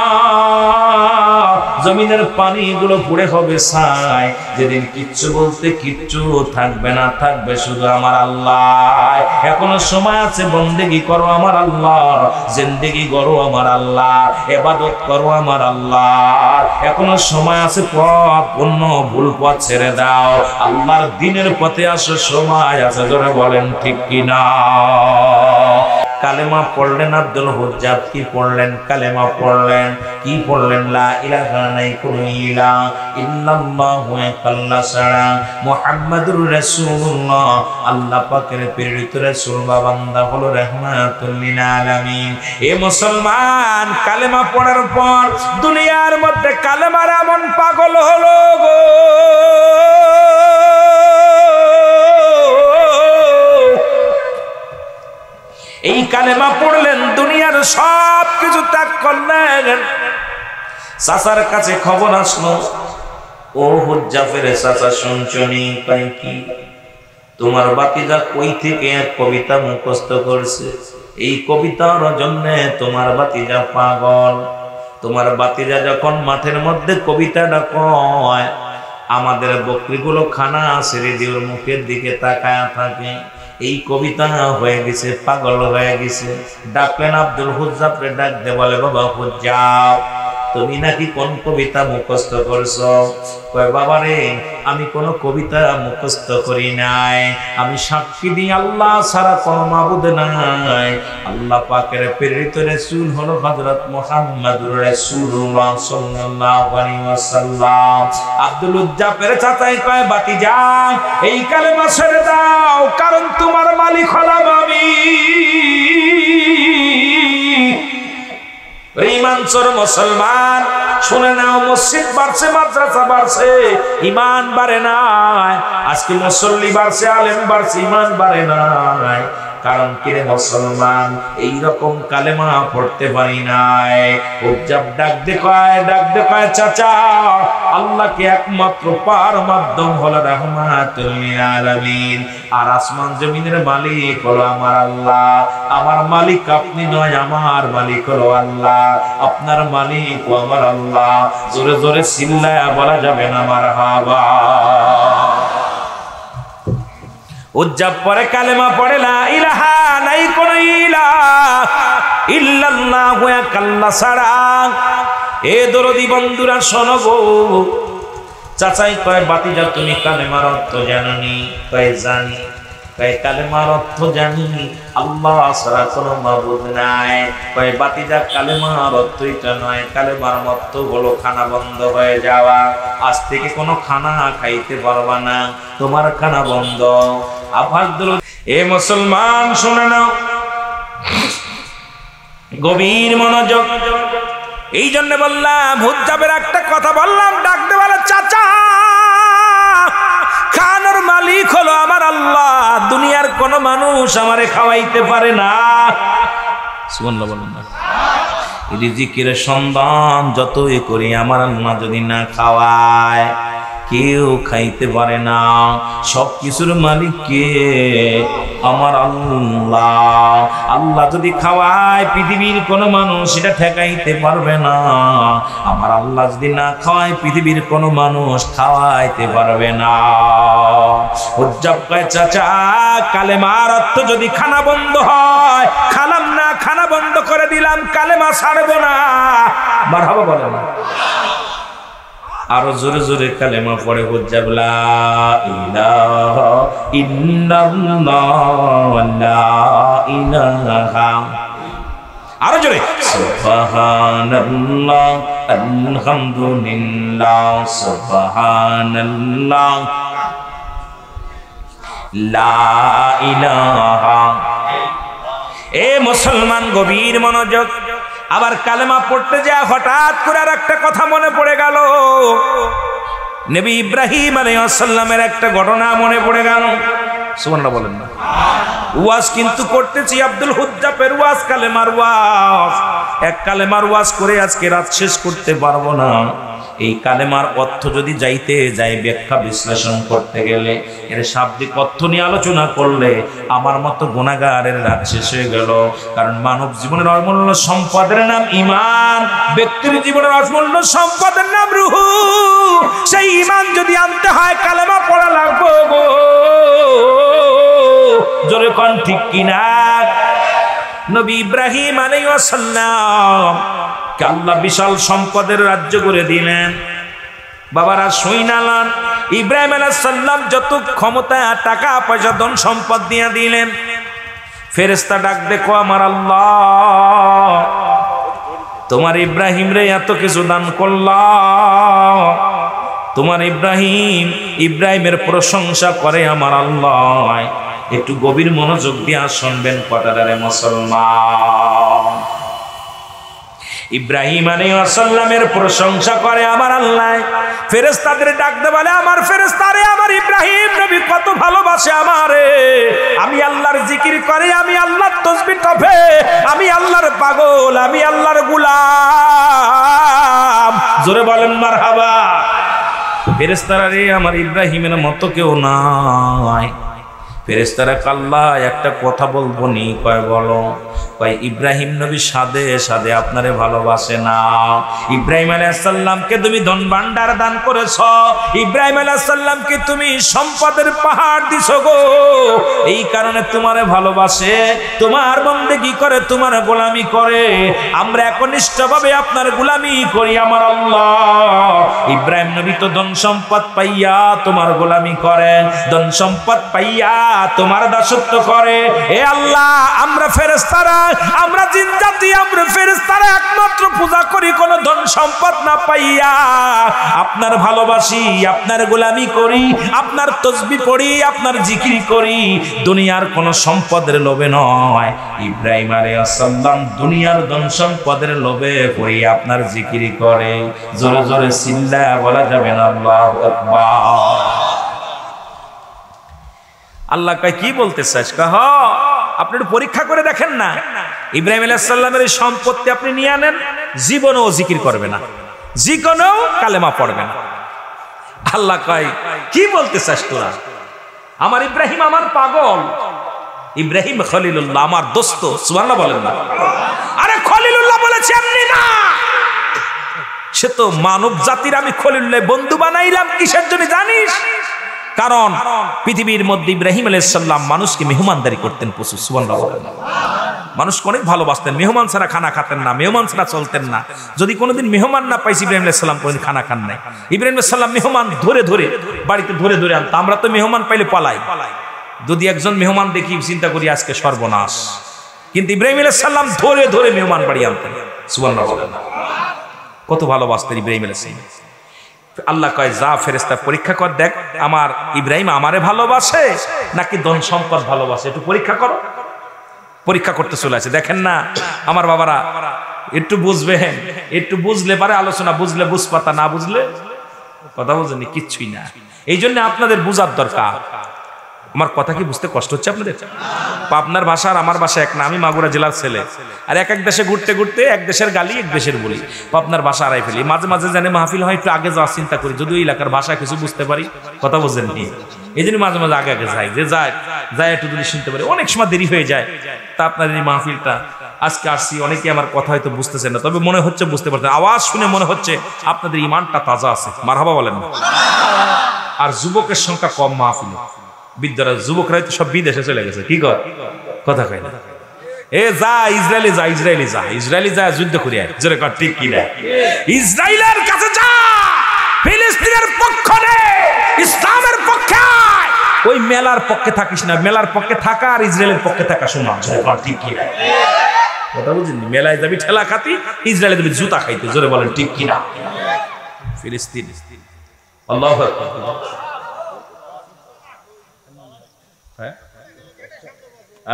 A: জমিনের পানিগুলো পুড়ে হবে ছাই। যেদিন কিচ্ছু বলতে কিচ্ছু থাকবে না, থাকবে শুধু আমার আল্লাহ। এখনো সময় আছে, বন্দেগি করো আমার আল্লাহ, জিন্দেগি করো আমার আল্লাহ, ইবাদত করো আমার আল্লাহ। এখনো সময় আছে, পথ অন্য ভুল পথ ছেড়ে দাও, আল্লাহর দ্বীনের পথে আসো, সময় আছে। জোরে বলেন ঠিক কিনা? কালেমা পড়লেন আব্দুল হুজ্জাব, কি পড়লেন? কালেমা পড়লেন। কি পড়লেন? লা ইলাহা নাই কোনো ইলাহ ইল্লাল্লাহু আল্লাহ ছাড়া, মুহাম্মাদুর রাসূলুল্লাহ আল্লাহ পাকের প্রেরিত রাসূল বা বান্দা হলো রাহমাতুল লিল আলামিন। এ মুসলমান, কালেমা পড়ার পর দুনিয়ার মধ্যে কালেমার এমন পাগল হলো গো, এই কালেমা পড়লেন, দুনিয়ার সব কিছু ত্যাগ করলেন। চাচার কাছে খবর আসলো, ও হুজ্জাফের চাচা শুনছনি? পাই কি? তোমার বাতিজা কই থেকে এক কবিতা মুখস্থ করছে, এই কবিতার জন্য তোমার বাতিজা পাগল। তোমার বাতিজা যখন মাঠের মধ্যে কবিতাটা কয়, আমাদের বকরিগুলো খানা ছেড়ে দিয়ে ওর মুখের দিকে তাকায় থাকে। এই কবিতা হয়ে গেছে, পাগল হয়ে গেছে। ডাকলেন আব্দুল হুজ্জাফরে, ডাক দে, বলে বাবা হুজ্জাফ, তুমি নাকি কোন কবিতা মুখস্থ করছো? কয় বাবা রে, আমি কোন কবিতা মুখস্থ করি নাই, আমি সাক্ষী দিই আল্লাহ ছাড়া কোন মাবুদ নাই, আল্লাহ পাকের প্রেরিত রাসূল হলো হযরত মুহাম্মদুর রাসূলুল্লাহ সাল্লাল্লাহু আলাইহি ওয়াসাল্লাম। আব্দুল হুজ্জাফের চাচাই কয়, বাতিজা এই কালেমা ছেড়ে দাও, কারণ তোমার মালিক হলাম আমি। ইমানচোর মুসলমান, শুনে নাও, মসজিদ বাড়ছে, মাদ্রাসা বাড়ছে, ইমান বাড়ে নাই। আজকে মুসল্লি বাড়ছে, আলেম বাড়ছে, ইমান বাড়ে নাই। কারণ কিরে মুসলমান, এইরকম কালেমা পড়তে পারি নাই। হুজ্জাফ ডাক দে কয়, চাচা, আল্লাহকে একমাত্র পার মাধ্যম হলো রাহমাতুল লিল আলামিন, আর আসমান জমিনের মালিক হলো আমার আল্লাহ। আমার মালিক আপনি নয়, আমার মালিক হলো আল্লাহ। আপনার মালিক ও আমার আল্লাহ। জোরে জোরে চিল্লায়া বলা যাবে না মারহাবা। হুজ্জাফ পরে কালেমা পড়ে, লা ইলাহা নাই কোন ইলাহ ইল্লাল্লাহু আল্লাহ ছাড়া। এ দরদি বন্ধুরা শোনো গো, চাচাই কয়, বাতিজা তুমি কালেমার অর্থ জানোনি? কয় জানি। কয় কালেমার অর্থ জানি, আল্লাহ ছাড়া কোনো মাবুদ নাই। কয় বাতিজা কালেমার অর্থ এটা নয়, কালেমার অর্থ হলো খানা বন্ধ হয়ে যাওয়া। আজ থেকে কোনো খানা খাইতে পারবা না, তোমার খানা বন্ধ। এ মুসলমান শুনে নাও, গভীর মনোযোগ। এই জন্য বললাম, হুজ্জাফের একটা কথা বললাম, ডাকতে বলে, চাচা, খানোর মালিক হলো আমার আল্লাহ, দুনিয়ার কোন মানুষ আমারে খাওয়াইতে পারে না। সুবহানাল্লাহ বলেন না। রিজিকের সন্ধান যতই করি, আমার আল্লাহ যদি না খাওয়ায়, কেউ খাইতে পারে না। সব কিছুর মালিক কে? আমার আল্লাহ। আল্লাহ যদি খাওয়ায়, পৃথিবীর কোন মানুষ এটা ঠেকাইতে পারবে না। আমার আল্লাহ যদি না খাওয়ায়, পৃথিবীর কোন মানুষ খাওয়াইতে পারবে না। হুজ্জাফ কয়, চাচা, কালেমার অর্থ যদি খানা বন্ধ হয়, খালাম না, খানা বন্ধ করে দিলাম, কালেমা ছাড়বো না। মারহাবা বলে না। আরো জোরে জোরে কালেমা পড়ে হুজ্জাফ, লা ইলাহা ইল্লাল্লাহ লা ইলাহা, আরো জোরে, সুবহানাল্লাহ আলহামদুলিল্লাহ সুবহানাল্লাহ লা ইলাহা। এ মুসলমান, গভীর মনোযোগ। আবার কালেমা পড়তে যা হঠাৎ করে আর একটা কথা মনে পড়ে গেল, নবী ইব্রাহিম আলাইহিস সালামের একটা ঘটনা মনে পড়ে গেল। সুবহানাল্লাহ বলেন না। ওয়াজ কিন্তু করতেছি, আব্দুল হুজ্জাফের ওয়াজ, কালেমার ওয়াজ। এক কালেমার ওয়াজ করে আজকে রাত শেষ করতে পারবো না। এই কালেমার অর্থ যদি যাইতে যায়, ব্যাখ্যা বিশ্লেষণ করতে গেলে, এর শাব্দিক অর্থ নিয়ে আলোচনা করলে আমার মতো গুনাহগারের রাত শেষ হয়ে গেল। কারণ মানব জীবনের অমূল্য সম্পদের নাম ঈমান, ব্যক্তির জীবনের অমূল্য সম্পদের নাম রূহ। সেই ঈমান যদি আনতে হয়, কালেমা পড়া লাগবে গো। জোরে কোন ঠিক কিনা? নবী ইব্রাহিম আলাইহিস সালাম আল্লাহ বিশাল সম্পদের রাজ্য করে দিলেন। বাবারা শুইনালান, ইব্রাহিম আলাইহিস সালাম যত ক্ষমতা, টাকা পয়সা, ধন সম্পদ দিয়ে দিলেন। ফেরেশতা ডাক দেখো আমার আল্লাহ, তোমার ইব্রাহিম রে এত কিছু দান করলাম, তোমার ইব্রাহিমের প্রশংসা করে আমার আল্লাহ। একটু গভীর মনোযোগ দিয়ে শুনবেন কথাটারে মুসলমান। ইব্রাহিম আলাইহিস সালামের প্রশংসা করে আমার আল্লাহ। ফেরেশতাদের ডাকতে বলে, আমার ফেরেশতারে, আমার ইব্রাহিম নবী কত ভালোবাসে আমারে। আমি আল্লাহর জিকির করে, আমি আল্লাহর তাসবিহ টপে, আমি আল্লাহর পাগল, আমি আল্লাহর গোলাম। জোরে বলেন মারহাবা। ফেরেশতারা রে, আমার ইব্রাহিমের মতো কেউ নাই। ফেরেশতারা কাল্লা একটা কথা বলবো নি, কয় বলো। কয় ইব্রাহিম নবী সাদে সাদে আপনারে ভালোবাসে না। ইব্রাহিম আলাইহিস সালামকে তুমি ধন ভান্ডার দান করেছ, ইব্রাহিম আলাইহিস সালামকে তুমি সম্পদের পাহাড় দিছো গো, এই কারণে তোমারে ভালোবাসে, তোমার বন্দেগী করে, তোমার গোলামি করে। আমরা একনিষ্ঠভাবে আপনার গোলামি করি আমার আল্লাহ। ইব্রাহিম নবী তো ধন সম্পদ পাইয়া তোমার গোলামি করে, ধন সম্পদ পাইয়া তোমার দাসত্ব করে। এ আল্লাহ, আমরা ফেরেশতারা, আমরা জিন জাতি, আমরা ফেরেশতারা একমাত্র পূজা করি কোন ধন সম্পদ না পাইয়া। আপনার ভালোবাসি, আপনার গোলামি করি, আপনার তাসবিহ পড়ি, আপনার জিকির করি, দুনিয়ার কোন সম্পদের লোভে নয়। ইব্রাহিম আলাইহিস সালাম দুনিয়ার ধন সম্পদের লোভে পড়ি আপনার জিকির করে। জোরে জোরে চিল্লা বলা যাবে না আল্লাহু আকবার। আল্লাহ কয় কি বলতে চাস? কহ আপনি একটু পরীক্ষা করে দেখেন না। ইব্রাহিম আলাইহিস সালামের এই সম্পত্তি আপনি নিয়ে আনেন, জীবনেও জিকির করবে না, জীবনেও কালেমা পড়বে না। আল্লাহ কয় কি বলতে চাস তোরা? আমার ইব্রাহিম আমার পাগল, ইব্রাহিম খলিলুল্লাহ আমার দোস্ত। সুবহানাল্লাহ বলেন না। আরে খলিলুল্লাহ বলেছে এমনি না, সে তো মানব জাতির আমি খলিলুল্লাহ বন্ধু বানাইলাম। কিসের জন্য জানিস? কারণ পৃথিবীর মধ্যে ইব্রাহিম আলাইহিস সালাম মানুষকে মেহমানদারি করতেন প্রচুর। সুবহানাল্লাহ বলেন। মানুষকে অনেক ভালোবাসতেন, মেহমান ছাড়া খানা খাতেন না, মেহমান ছাড়া চলতেন না। যদি কোনোদিন মেহমান না পাইছি, ইব্রাহিম আলাইহিস সালাম কোনোদিন খানা খান নাই। ইব্রাহিম আলাইহিস সালাম মেহমান ধরে ধরে বাড়িতে ধরে ধরে আনতো। আমরা তো মেহমান পাইলে পালাই, যদি একজন মেহমান দেখি চিন্তা করি আজকে সর্বনাশ, কিন্তু ইব্রাহিম আলাইহিস সালাম ধরে ধরে মেহমান বাড়ি আনতেন। সুবহানাল্লাহ বলেন। কত ভালোবাসতেন ইব্রাহিম আলাইহিস সালাম। আল্লাহ কয় যা ফেরেশতা পরীক্ষা কর, দেখ আমার ইব্রাহিম আমারে ভালোবাসে নাকি ধন সম্পদ ভালোবাসে, একটু পরীক্ষা করো। পরীক্ষা করতে চলে আসে। দেখেন না আমার বাবারা, একটু বুঝবেন, একটু বুঝলে পারে আলোচনা, বুঝলে বুঝপাতা, না বুঝলে কথা বুঝেনি কিচ্ছুই না। এই জন্য আপনাদের বুঝার দরকার। আমার কথা কি বুঝতে কষ্ট হচ্ছে আপনাদের? পাবনার ভাষা আর আমার ভাষা এক না। আমি মাগুরা জেলার ছেলে, আর এক এক দেশে ঘুরতে ঘুরতে এক দেশের গালি এক দেশের বলি, পাবনার ভাষা আড়াই ফেলি। মাঝে মাঝে জানে মাহফিল হয়, একটু আগে যাওয়ার চিন্তা করি, যদি ওই এলাকার ভাষা কিছু বুঝতে পারি। কথা বুঝেন নি? এই জন্য মাঝে মাঝে আগে আগে যাই, যে যায় একটু যদি শুনতে পারি। অনেক সময় দেরি হয়ে যায়। তা আপনার এই মাহফিলটা আজকে আসছি, অনেকে আমার কথা হয়তো বুঝতেছেন না, তবে মনে হচ্ছে বুঝতে পারছেন। আওয়াজ শুনে মনে হচ্ছে আপনাদের ইমানটা তাজা আছে। মারহাবা বলেন না। আর যুবকের সংখ্যা কম মাহফিলে, বিদ্যারা যুবকরাই তো সব বিদেশে চলে গেছে। কি কর কথা কয় না? এ যা ইসরায়েলে যা, ইসরায়েলি যা, ইসরায়েলি যা যুদ্ধ করি আয়। জোরে কর ঠিক কি না? ইসরায়েলের কাছে যা, ফিলিস্তিনের পক্ষ নে, ইসলামের পক্ষে আয়। ওই মেলার পক্ষে থাকিস না। মেলার পক্ষে থাকা আর ইসরায়েলের পক্ষে থাকা সমান। জোরে কর ঠিক কি না? কথা বুঝিনি? মেলায় যাবি ঠেলা খাতি, ইসরায়েলে যাবি জুতা খাইতে। জোরে বলেন ঠিক কি না? ফিলিস্তিন আল্লাহু আকবার।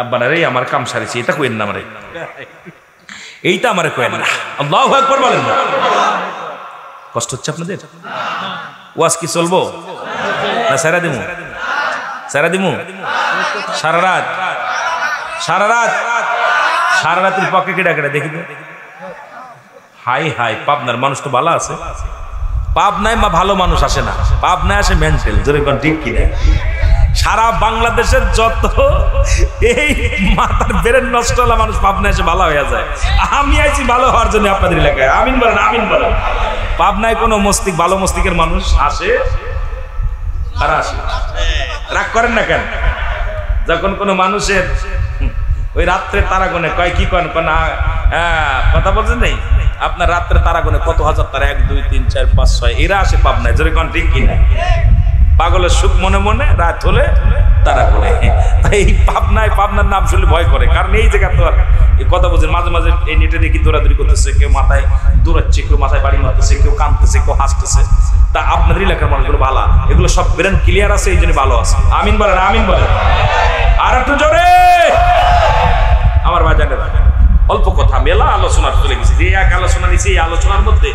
A: আব্বারে আমার কাম সারিছি, এটা কইেন না আমারে, এইটা আমারে কইেন না। আল্লাহু আকবার বলেন না। কষ্ট হচ্ছে আপনাদের? ওয়াজ কি চলবো না সারা দিমু? সারা দিমু সারা রাত? সারা রাত? সারা রাতের পক্ষে কেডা কেডা দেখি তো। হাই হাই, পাবনার মানুষ তো ভালো আছে। পাবনায় ভালো মানুষ আসে না, পাবনায় আসে মেন্টাল। জোরে কোন ঠিক কি না? সারা বাংলাদেশের যত এই মাথার ব্রেন নষ্ট হলা মানুষ পাবনায় এসে ভালো হয়ে যায়। আমি আইছি ভালো হওয়ার জন্য আপনাদের এলাকায়। আমিন বলেন, আমিন বলেন। পাবনায় কোনো মস্তিক, ভালো মস্তিকের মানুষ আসে আর আসে। রাগ করেন না কেন? যখন কোনো মানুষের ওই রাত্রে তারা গুনে কয় কি কন না, কথা বলছেন নেই আপনার রাত্রে তারা গুনে কত হাজার তারা, 1 2 3 4 5 6 এরা আসে পাবনায়। জোরে কোন ঠিক কিনা? পাগলের সুখ মনে মনে রাত হলে তারা করে। এই পাবনার নাম শুনলে ভয় করে, কারণ এই জায়গা তো এই কথা বলছেন। মাঝে মাঝে এই নেটে দেখি দৌড়াদৌড়ি করতেছে, কেউ মাথায় দৌড়াচ্ছে, কেউ মাথায় বাড়ি মারতেছে, কেউ কাঁদতেছে, কেউ হাসতেছে। তা আপনাদের এলাকার মানুষগুলো ভালো, এগুলো সব ব্রেন ক্লিয়ার আছে, এই জন্য ভালো আছে। আমিন বলেন, আমিন বলেন। আর একটু জোরে আমার বাজারে। অল্প কথা, মেলা আলোচনা চলে গেছে, যে এক আলোচনা নিয়েছি, এই আলোচনার মধ্যে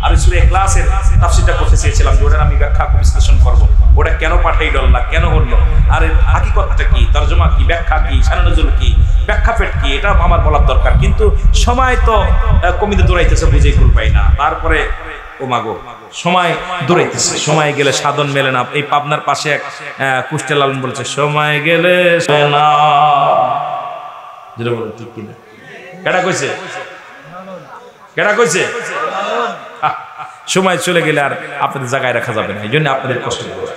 A: আর সূরা ইখলাসের তাফসীরটা করতে চেয়েছিলাম, যে ওটার আমি ব্যাখ্যা বিশ্লেষণ করব, ওটা কেন পাঠাইল আল্লাহ, কেন হলো, আর হাকিকতটা কি, তরজমা কি, ব্যাখ্যা কি, শানে নুজুল কি, ব্যাখ্যা পেট কি, এটা আমার বলার দরকার। কিন্তু সময় তো কমিতে দৌড়াইতেছে, বুঝে ভুল পাই না। তারপরে ও মাগো সময় দৌড়াইতেছে, সময় গেলে সাধন মেলে না। এই পাবনার পাশে এক কুষ্টিয়া লালন বলেছে, সময় গেলে না, যেটা বলেন ঠিক কিনা? কেডা কইছে? কেডা কইছে? সময় চলে গেলে আর আপনাদের জায়গায় রাখা যাবে না, এই জন্য আপনাদের কষ্ট হবে।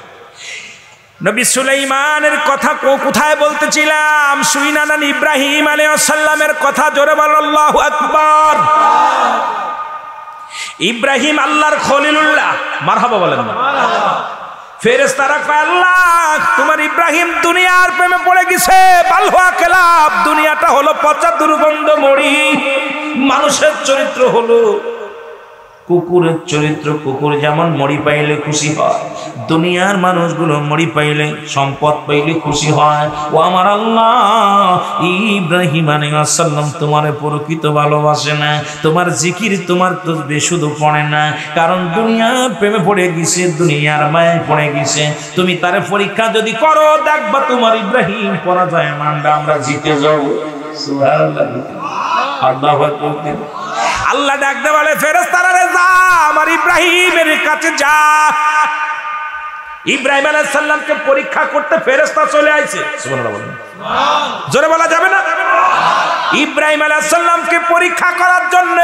A: নবী সুলাইমানের কথা কোথায় বলতেছিলাম? সুইনানান ইব্রাহিম আলাইহিস সালামের কথা। জোরে বল আল্লাহু আকবার। ইব্রাহিম আল্লাহর খলিলুল্লাহ, মারহাবা বলেন না? ফেরেশতারা কয়, আল্লাহ তোমার ইব্রাহিম দুনিয়ার প্রেমে পড়ে গেছে, বালহুয়া কেলাব, দুনিয়াটা হলো পচা দুর্গন্ধ মরি, মানুষের চরিত্র হলো কুকুরের চরিত্র। কুকুর যেমন মরি পাইলে খুশি হয়, দুনিয়ার মানুষগুলো মরি পাইলে, সম্পদ পাইলে খুশি হয়। ও আমার আল্লাহ, ইব্রাহিম আলাইহিস সালাম তোমারে প্রকৃত ভালোবাসে না, তোমার জিকির, তোমার তাসবিহ শুধু পড়ে না, কারণ দুনিয়ার প্রেমে পড়ে গেছে, দুনিয়ার মায়ায় পড়ে গেছে। তুমি তারে পরীক্ষা যদি করো, দেখবা তোমার ইব্রাহিম পরাজয় মানবে, আমরা জিতে যাব। সুবহানাল্লাহ, আল্লাহু আকবার। আল্লাহ ডাকতে বলে, ফেরেশতারা রে যা, আমার ইব্রাহিমের কাছে যা। ইব্রাহিম আলাইহিস সালামকে পরীক্ষা করতে ফেরেশতা চলে আইছে। সুবহানাল্লাহ বলেন, জোরে বলা যাবে না? ইব্রাহিম আলাইহিস সালামকে পরীক্ষা করার জন্য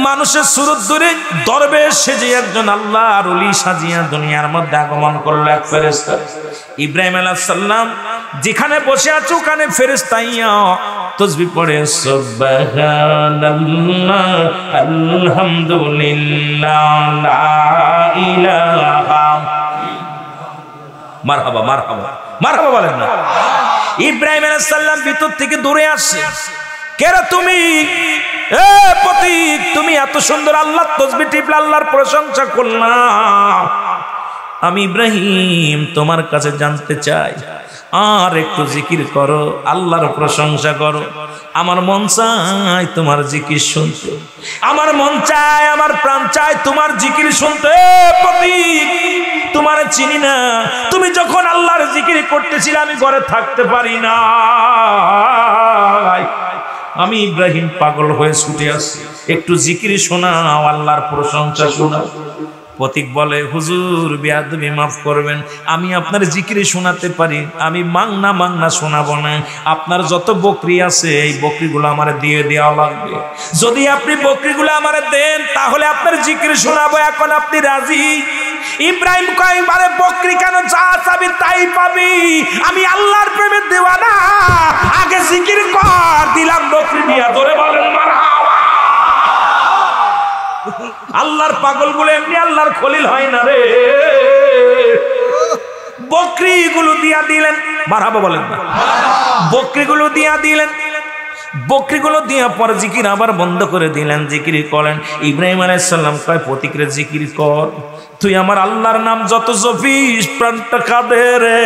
A: মানুষের সুরত ধরে দরবেশ সেজে একজন আল্লাহর ওলি সাজিয়া দুনিয়ার মধ্যে আগমন করলো এক ফেরেশতা। ইব্রাহিম আলাইহিস সালাম যেখানে বসে আছে, ওখানে ফেরেশতা ইয়া তাসবিহ পড়ে, সুবহানাল্লাহ, আলহামদুলিল্লাহ, লা ইলাহা, মারহাবা মারহাবা মারহাবা বলেন না? ইব্রাহিম আলাইহিস সালাম ভিতর থেকে দূরে আসছে। কেরা তুমি? এ পথিক, তুমি এত সুন্দর আল্লাহর তাসবিহ টিপলা, আল্লাহর প্রশংসা করলাম। আমি ইব্রাহিম তোমার কাছে জানতে চাই, আর একটু জিকির করো, আল্লাহর প্রশংসা করো। আমার মন চায় তোমার জিকির শুনতে, আমার মন চায়, আমার প্রাণ চায় তোমার জিকির শুনতে। পথিক, তোমার চিনি না, তুমি যখন আল্লাহর জিকির করতেছিলে আমি ঘরে থাকতে পারি না, আমি ইব্রাহিম পাগল হয়ে ছুটে আসি, একটু জিকির শোনাও, আল্লাহর প্রশংসা শোনাও। পথিক বলে, হুজুর বেয়াদবি মাফ করবেন, আমি আপনার জিকিরে শোনাতে পারি, আমি মাংনা শোনাবো না। আপনার যত বকরি আছে এই বকরিগুলো আমার দিয়ে দেওয়া লাগবে। যদি আপনি বকরিগুলো আমার দেন তাহলে আপনার জিকির শোনাবো। এখন আপনি রাজি? ইব্রাহিম কয়, আরে বকরি কেন, যা চাবি তাই পাবি, আমি আল্লাহর প্রেমে দেওয়ানা, আগে জিকির কর, দিলাম বকরি দিয়া। ধরে বলেন মারহাবা। আল্লাহর পাগলগুলো এমনি আল্লাহর খলিল হয় না রে। বকরিগুলো দিয়া দিলেন, মারহাবা বলেন না? বকরিগুলো দিয়া দিলেন, বকরিগুলো দিয়া পর জিকির আবার বন্ধ করে দিলেন, জিকির করেন। ইব্রাহিম আলাইহিস সালাম কয়, পথিকরে জিকির কর, তুই আমার আল্লাহর নাম যত জপিস প্রাণটা কাঁদে রে।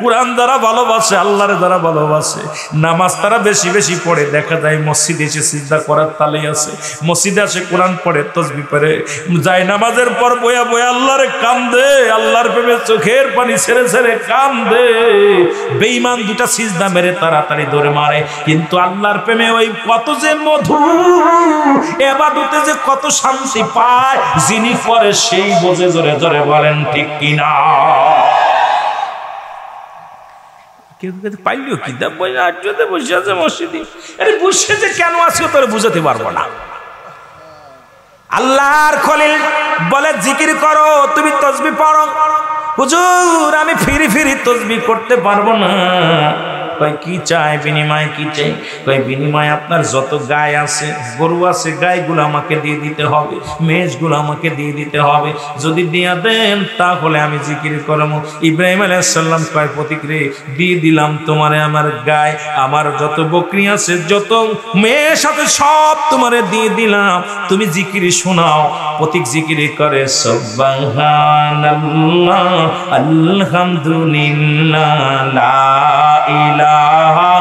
A: কুরআন দ্বারা ভালোবাসে, আল্লাহর দ্বারা ভালোবাসে, নামাজ তারা বেশি বেশি পড়ে। দেখা যায় মসজিদে এসে সিজদা করার তালে আছে, মসজিদে আসে কোরআন পড়ে, তাসবিহ পড়ে, যায় নামাজের পর বয়া বয়া আল্লাহরে কান্দে, আল্লাহর প্রেমে চোখের পানি ছেড়ে ছেড়ে কান্দে। বেঈমান দুটা সিজদা মেরে তাড়াতাড়ি ধরে মারে, কিন্তু আল্লাহর প্রেমে ওই কত যে মধু, ইবাদতে যে কত শান্তি পায়, যিনি করে সেই বোঝে। জোরে জোরে বলেন ঠিক কিনা? কেউ পাইলেও কি বসে আছে মসজিদে, বসে যে কেন আছে তোর বুঝাতে পারবো না। আল্লাহর খলিল বলে, জিকির করো, তুমি তাসবিহ পড়ো। হুজুর আমি ফিরি ফিরি তাসবিহ করতে পারবো না, কয় কি চায় বিনিময় কি চাই? কয় বিনিময় আপনার যত গায় আছে, গরু আছে, গায়গুলো আমাকে দিয়ে দিতে হবে, মেষগুলো আমাকে দিয়ে দিতে হবে। যদি দিয়া দেন তাহলে আমি জিকির করব। ইব্রাহিম আলাইহিস সালাম কয় প্রতিক্রিয়া দিয়ে দিলাম তোমারে আমার গায়, আমার যত বকরি আছে, যত মেষ আছে, সব তোমারে দিয়ে দিলাম, তুমি জিকির শোনাও। প্রতীক জিকির করে সুবহানাল্লাহ আলহামদুলিল্লাহ লা ইলাহা।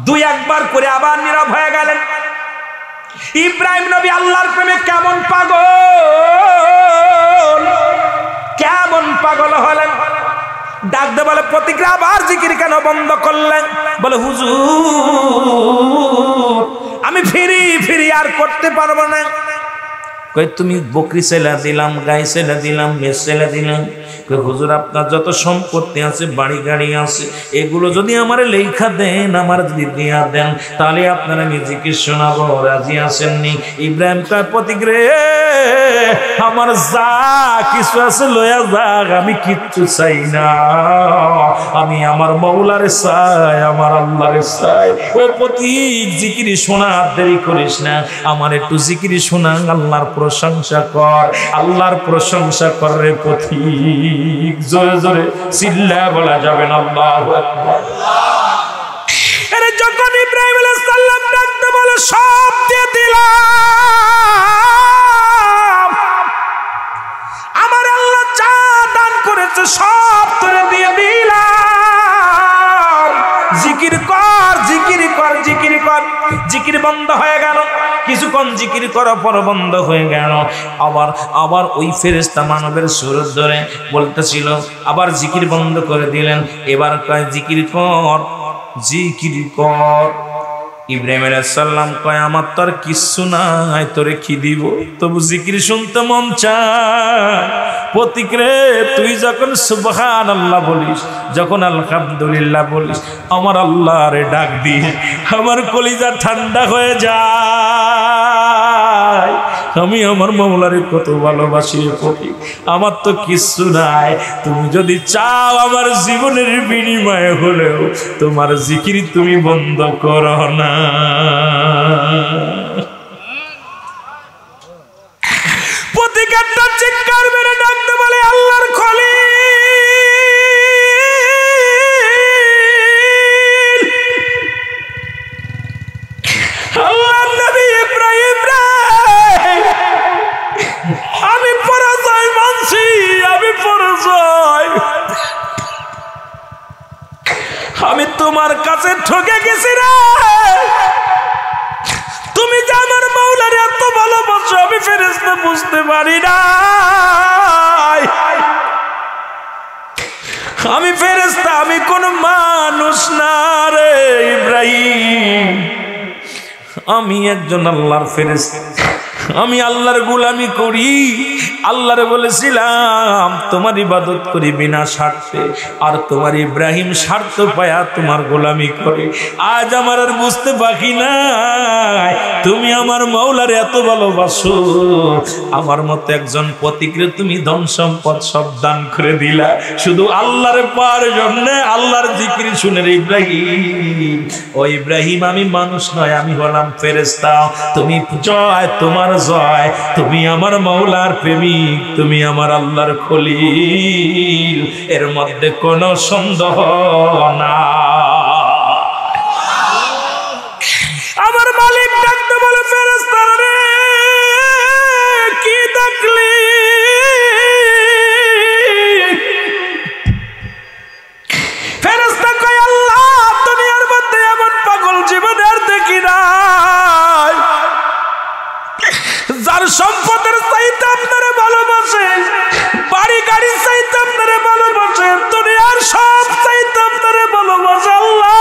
A: দুই একবার করে আবার নীরব হয়ে গেলেন। ইব্রাহিম নবী আল্লাহর প্রেমে কেমন পাগল, কেমন পাগল হলেন। ডাক দে বলে প্রতিক্রিয়া আবার জিকির কেন বন্ধ করলেন? বলে হুজুর আমি ফিরি ফিরি আর করতে পারবো না। কই তুমি বকরি ছেলে দিলাম, গাই ছেলে দিলাম, মেষ ছেলে দিলাম। কই হুজুর আপনার যত সম্পত্তি আছে, বাড়ি গাড়ি আছে, এগুলো যদি আমার লেখা দেন, আমার যদি দিয়া দেন, তাহলে আপনারা আমি জিকির শোনাবো। রাজি আসেননি? ইব্রাহিম কয় প্রতিক্রিয়া আমার যা কিছু আছে লয়া যাক, আমি কিচ্ছু চাই না, আমি আমার মৌলারে চাই, আমার আল্লাহরে চাই। ও প্রতীক জিকির শোনা, দেরি করিস না, আমার একটু জিকির শোনা, আল্লাহর প্রশংসা কর, আল্লাহর প্রশংসা কর রে প্রতীক। জোরে জোরে চিল্লা বলা যাবে না আল্লাহু আকবার। আরে যখন ইব্রাহিম আলাইহিস সালাম ডাকতে বলে সব দিয়ে দিলাম, আমার আল্লাহ যা দান করেছে সব তোরে দিয়ে দিলাম, জিকির কর, জিকির কর, জিকির কর। জিকির বন্ধ হয়ে গেল, কিছুক্ষণ জিকির করার পর বন্ধ হয়ে গেল। আবার ওই ফেরেশতা মানবের সুর ধরে বলতেছিল, আবার জিকির বন্ধ করে দিলেন। এবার কয় জিকির কর, জিকির কর। ইব্রাহিম আলাইহিস সালাম কয় আমার তো আর কিচ্ছু নাই, তোরে কি দিব, তবু জিকির শুনতে মন চায়। প্রতিক্রে তুই যখন সুবহানাল্লাহ বলিস, যখন আলহামদুলিল্লাহ বলিস, আমার আল্লাহরে ডাক দিয়ে আমার কলিজা ঠান্ডা হয়ে যায়। আমি আমার মওলারে কত ভালোবাসি প্রতীক, আমার তো কিচ্ছু নাই, তুমি যদি চাও আমার জীবনের বিনিময়ে হলেও তোমার জিকির তুমি বন্ধ করো না। প্রতিকারটা চিৎকার মেরে ডাকতে বলে আল্লাহর খলিল, আল্লাহর নবী ইব্রাহিম রে, আমি পরাজয় মানছি, আমি পরাজয়, আমি তোমার কাছে ঠকে গেছি রে। তুমি যে আমার মওলারে এত ভালোবাসো, আমি ফেরেশতা বুঝতে পারি না, আমি ফেরেশতা, আমি কোন মানুষ না রে ইব্রাহিম, আমি একজন আল্লাহর ফেরেশতা, আমি আল্লাহর গোলামি করি। আল্লাহরে বলেছিলাম তোমার ইবাদত করি বিনা স্বার্থে, আর তোমার ইব্রাহিম স্বার্থ পায়া তোমার গোলামি করে। আজ আমার আর বুঝতে বাকি নাই তুমি আমার মওলারে এত ভালোবাসো, আমার মতো একজন প্রতিক্রিয়া তুমি ধন সম্পদ সব দান করে দিলা শুধু আল্লাহরে পাওয়ার জন্য, আল্লাহর জিকির শুনে ইব্রাহিম। ও ইব্রাহিম আমি মানুষ নয়, আমি হলাম ফেরেশতা, তুমি জয়, তোমার জয়, তুমি আমার মওলার প্রেমিক, তুমি আমার আল্লাহর খলিল, এর মধ্যে কোনো সন্দেহ না। আমার মালিক ডাকতে বলে ফেরেশতা রে কি দেখলি? ফেরেশতা কয় আল্লাহ দুনিয়ার মধ্যে এমন পাগল জীবনে আর দেখি নাই, যার সম্পদের চাইতে আপনারা ভালোবাসে, বাড়ি গাড়ি চাইতে আপনারা ভালোবাসে, দুনিয়ার সব চাইতে আপনারা ভালোবাসে আল্লাহ,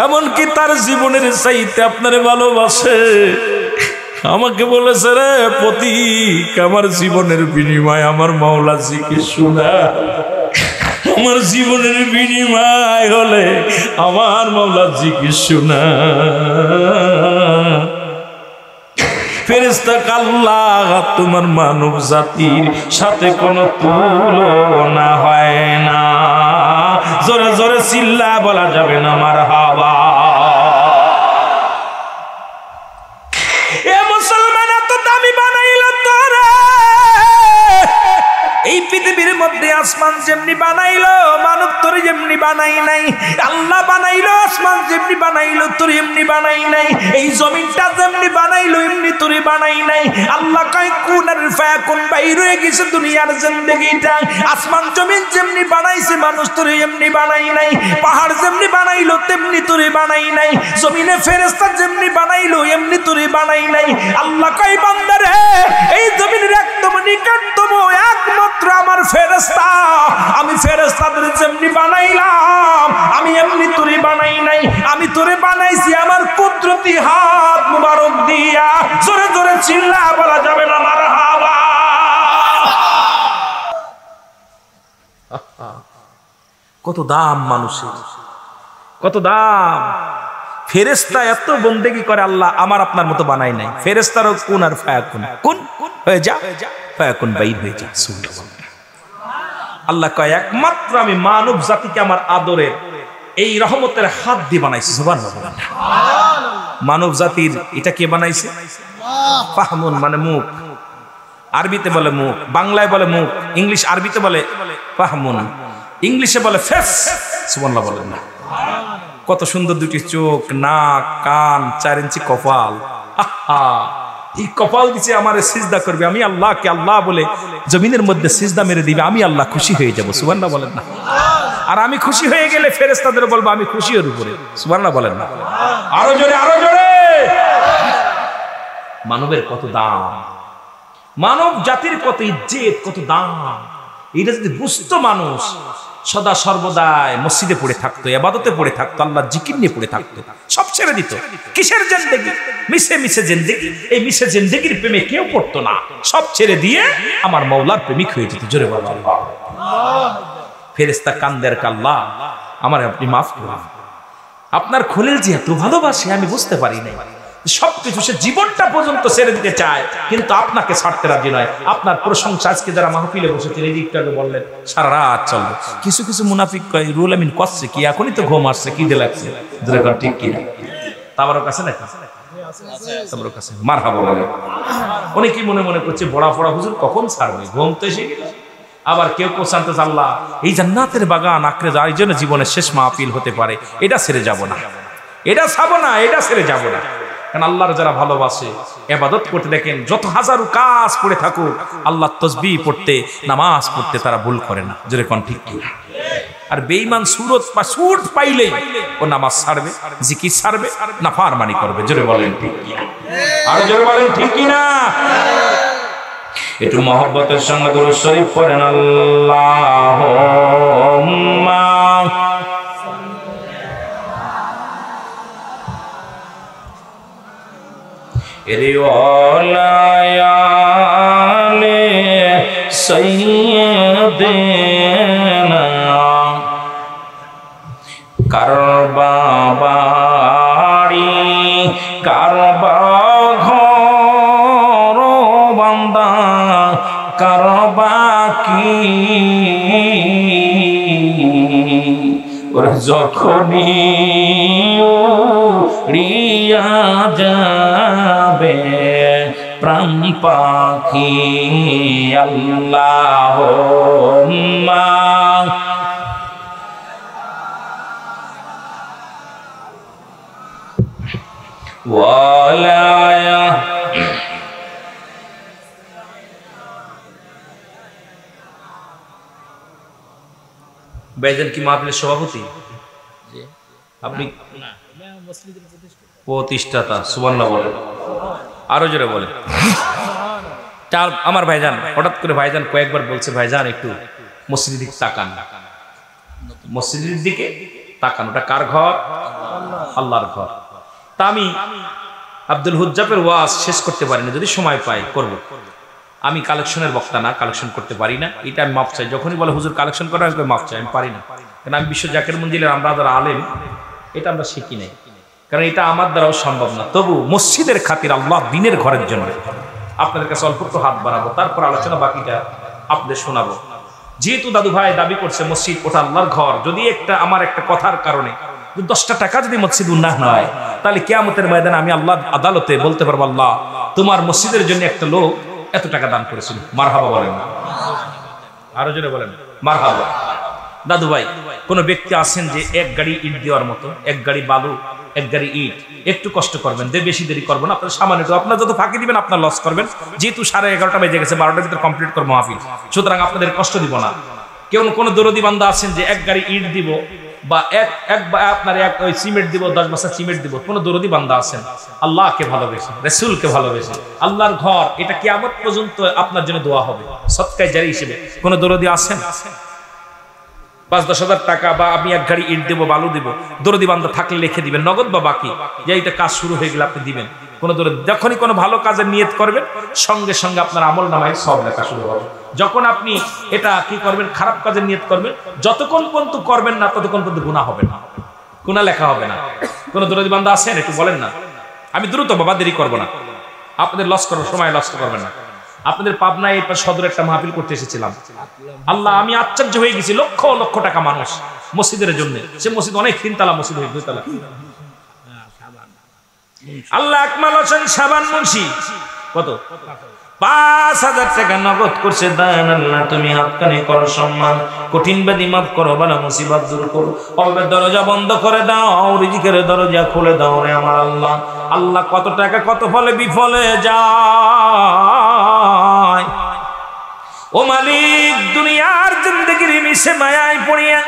A: এমনকি তার জীবনের চাইতে আপনারা ভালোবাসে। আমাকে বলেছে রে প্রতীক আমার জীবনের বিনিময় আমার মওলা জিকির শোনা, আমার জীবনের বিনিময় হলে আমার মওলা জিকির শোনা। ফেরেশতা আল্লাহ তোমার মানব জাতির সাথে কোনো তুলনা হয় না। জোরে জোরে চিল্লা বলা যাবে না মারহাবা। এ মুসলমান এত দামি বানাইলো তোরে, এই পৃথিবীর মধ্যে আসমান যেমনি বানাইলো মানব তোরে যেমনি বানাই নাই, আল্লাহ বানাইলো আসমান যেমনি বানাইলো তোরে এমনি বানাই নাই, এই জমিনটা যেমনি বানাইলো এমনি তোরে বানাই নাই। আল্লাহ কয় কুন আর ফায়াকুন, বাইরে হয়ে গেছে দুনিয়ার জিন্দেগিটা। আসমান জমিন যেমনি বানাইছে মানুষ তোরে এমনি বানাই নাই, পাহাড় যেমনি বানাইলো তেমনি তোরে বানাই নাই, জমিনে ফেরেশতা যেমনি বানাইলো এমনি তোরে বানাই নাই। আল্লাহ কয় বান্দারে এই জমিনের একদম নিকটতম একমাত্র আমার ফেরেশতা, আমি ফেরেশতাদের যেমনি বানাইলাম আমি এমনি তোরে বানাই নাই, আমি তোরে বানাইছি আমার কুদরতি হাত মুবারক দিয়া। জোরে জোরে চিল্লা বলা যাবে না মারহাবা। কত দাম মানুষের, কত দাম। ফেরেশতা এত বন্দেগি করে আল্লাহ আমার আপনার মতো বানাই নাই। ফেরেশতারও কুন আর ফায়াকুন, কুন হয়ে যা ফায়াকুন বাইর হয়ে যা। সুবহানাল্লাহ। আল্লাহ কয় একমাত্র আমি মানব জাতিকে আমার আদরের এই রহমতের হাত দিয়ে বানাইছি। সুবহানাল্লাহ। মানব জাতির এটা কে বানাইছে? ফাহমুন মানে মুখ, আরবিতে বলে মুখ, বাংলায় বলে মুখ, ইংলিশ আরবিতে বলে ফাহমুন, ইংলিশে বলে ফেস। সুবহানাল্লাহ বলেন না? কত সুন্দর দুটি চোখ, নাক, কান, 4 ইঞ্চি কপাল। এই কপাল দিছে আমারে সিজদা করবে, আমি আল্লাহকে আল্লাহ বলে জমিনের মধ্যে সিজদা মেরে দিবে, আমি আল্লাহ খুশি হয়ে যাব। সুবহানাল্লাহ বলেন না? আর আমি খুশি হয়ে গেলে ফেরেশতাদের বলবো আমি খুশি এর উপরে। সুবহানাল্লাহ বলেন না? আরো জোরে, আরো জোরে। মানবের কত দাম, মানব জাতির কত ইজ্জত, কত দাম। এটা যদি বুঝতো মানুষ সদা সর্বদাই মসজিদে পড়ে থাকতো, ইবাদতে পড়ে থাকতো, আল্লাহর জিকির নিয়ে পড়ে থাকতো, সব ছেড়ে দিত। কিসের জিন্দেগি? মিশে মিশে জিন্দেগি। এই মিশে জিন্দেগির প্রেমে কেউ পড়তো না, সব ছেড়ে দিয়ে আমার মওলার প্রেমিক হয়ে যেত। জোরে বলো আল্লাহ। ফেরেশতা কান্দের কাল্লা আমার আপনি মাফ করুন, আপনার খলিল যে এত ভালোবাসে আমি বুঝতে পারি নাই। সবকিছু সে জীবনটা পর্যন্ত ছেড়ে দিতে চায়, কিন্তু আপনাকে ছাড়তে রাজি নয়। আপনার প্রশংসা আজকে যারা মাহফিলে বসেছেন, এই দিকটা বললেন সারা রাত চলবে। কিছু কিছু মুনাফিক কয় রুল আমিন করছে কি, এখনই তো ঘুম আসছে, কি দে লাগছে। ঠিক কি তাবারও কাছে না তাবারও কাছে মারহাবা বলে। অনেকেই মনে মনে করছে বড়া পড়া হুজুর কখন ছাড়বে, ঘুম তো এসে গেল। আবার কেউ কেউ শান্ত আল্লাহ এই জান্নাতের বাগান আঁকড়ে যাওয়ার জন্য জীবনের শেষ মাহফিল হতে পারে, এটা ছেড়ে যাব না, এটা ছাবো না, এটা ছেড়ে যাব না। কারণ আল্লাহর যারা ভালোবাসে ইবাদত করতে দেখেন যত হাজারো কাজ করে থাকুক, আল্লাহর তাসবিহ পড়তে, নামাজ পড়তে তারা ভুল করে না। জোরে কোন ঠিক কি? আর বেঈমান সুরত বা সুর পাইলেই ও নামাজ ছাড়বে, জিকির ছাড়বে, নাফরমানি করবে। জোরে বলেন ঠিক কি? আর জোরে বলেন ঠিক কি না? একটু মহব্বতের সঙ্গে দুরূদ শরীফ পড়েন। আল্লাহুম্মা রিওয়ালায়ালে সাইয়্যিদিনা কারবা বাড়ি কারবা ঘর বান্দা কারবা কি ওর যখনই রিয়া যাবে প্রাণ পাখি আল্লাহুম্মা ওয়ালায়া ভাইজান কি মাহফিলের সভাপতি? আপনি প্রতিষ্ঠাতা। সুবহানাল্লাহ বলেন, আরো জোরে বলেন। চার আমার ভাইজান হঠাৎ করে ভাইজান কয়েকবার বলছে ভাইজান একটু মসজিদের দিকে তাকান, মসজিদের দিকে তাকান। ওটা কার ঘর? আল্লাহর ঘর। তা আমি আব্দুল হুজ্জাবের ওয়াজ শেষ করতে পারি না, যদি সময় পাই করব। আমি কালেকশনের বক্তা না, কালেকশন করতে পারি না, এটা আমি মাপ চাই। যখনই বলে হুজুর কালেকশন করা মাপ চাই, আমি পারি না। কারণ আমি বিশ্ব জাকির মঞ্জিলের আমরা যারা আলেম, এটা আমরা শিখি নাই। কারণ এটা আমার দ্বারাও সম্ভব না। তবু মসজিদের খাতির, আল্লাহ দিনের ঘরের জন্য আপনাদের কাছে অল্প একটু হাত বাড়াবো, তারপর আলোচনা বাকিটা আপনাদের শোনাবো। যেহেতু দাদু ভাই দাবি করছে মসজিদ ওটা আল্লাহর ঘর, যদি আমার একটা কথার কারণে 10টা টাকা যদি মসজিদ উন্নয়ন হয়, তাহলে কিয়ামতের ময়দানে আমি আল্লাহ আদালতে বলতে পারবো, আল্লাহ তোমার মসজিদের জন্য একটা লোক এত টাকা দান করেছিল। মারহাবা বলেন না? আরো জোরে বলেন মারহাবা। দাদু ভাই, কোন ব্যক্তি আছেন যে এক গাড়ি ইট দেওয়ার মতো, এক গাড়ি বালু, এক গাড়ি ইট, একটু কষ্ট করবেন, বেশি দেরি করবেন, আপনার সামান্য আপনার যত ফাঁকি দিবেন আপনার লস করবেন। যেহেতু 11:30 বেজে গেছে, 12টার ভিতরে কমপ্লিট করবো মাহফিল, সুতরাং আপনাদের কষ্ট দিব না। কেউ কোন দরদি বান্দা আছেন যে এক গাড়ি ইট দিব বা আপনার ওই সিমেন্ট দিব, 10 বস্তা সিমেন্ট দিব, কোন দরদি বান্দা আছেন আল্লাহকে ভালোবেসে, রাসূলকে ভালোবেসে, আল্লাহর ঘর এটা কিয়ামত পর্যন্ত আপনার জন্য দোয়া হবে সদকায়ে জারি হিসেবে, কোন দরদি আছেন? 5-10 হাজার টাকা বা আমি এক গাড়ি ইট দেবো, বালু দিব, দরদি বান্দা থাকলে লিখে দিবেন, নগদ বা বাকি, যে এইটা কাজ শুরু হয়ে গেলে আপনি দিবেন। কোন দরদি যখনই কোনো ভালো কাজের নিয়ত করবেন, সঙ্গে সঙ্গে আপনার আমল নামায় সব লেখা শুরু হবে। যখন আপনি এটা কি করবেন, খারাপ কাজের নিয়ত করবেন, যতক্ষণ পর্যন্ত করবেন না ততক্ষণ পর্যন্ত গুনাহ হবে না, গুনাহ লেখা হবে না। কোন দরদি বান্দা আছেন? একটু বলেন না। আমি দ্রুত বাবা, দেরি করবো না, আপনাদের লস করবো, সময় লস করবেন না। আপনাদের পাবনায় এরপর সদরে একটা মাহফিল করতে এসেছিলাম, আল্লাহ আমি আশ্চর্য হয়ে গেছি, লক্ষ লক্ষ টাকা মানুষ মসজিদের জন্য। সে মসজিদ অনেক 3 তলা মসজিদ হয়ে 2 তলা। আল্লাহ আকমাল হোসেন সাবান মুন্সি কত 5,000 টাকা নগদ করছে দান। আল্লাহ তুমি হাতখানি করো সম্মান, কঠিন ব্যাধি মাফ করো, বালা মুসিবত দূর করো, অভাবের দরজা বন্ধ করে দাও, রিজিকের দরজা খুলে দাও রে আমার আল্লাহ। আল্লাহ কত টাকা কত ফলে বিফলে যায়। ও মালিক, দুনিয়ার জিন্দেগির মিশে মায়ায় পড়িয়া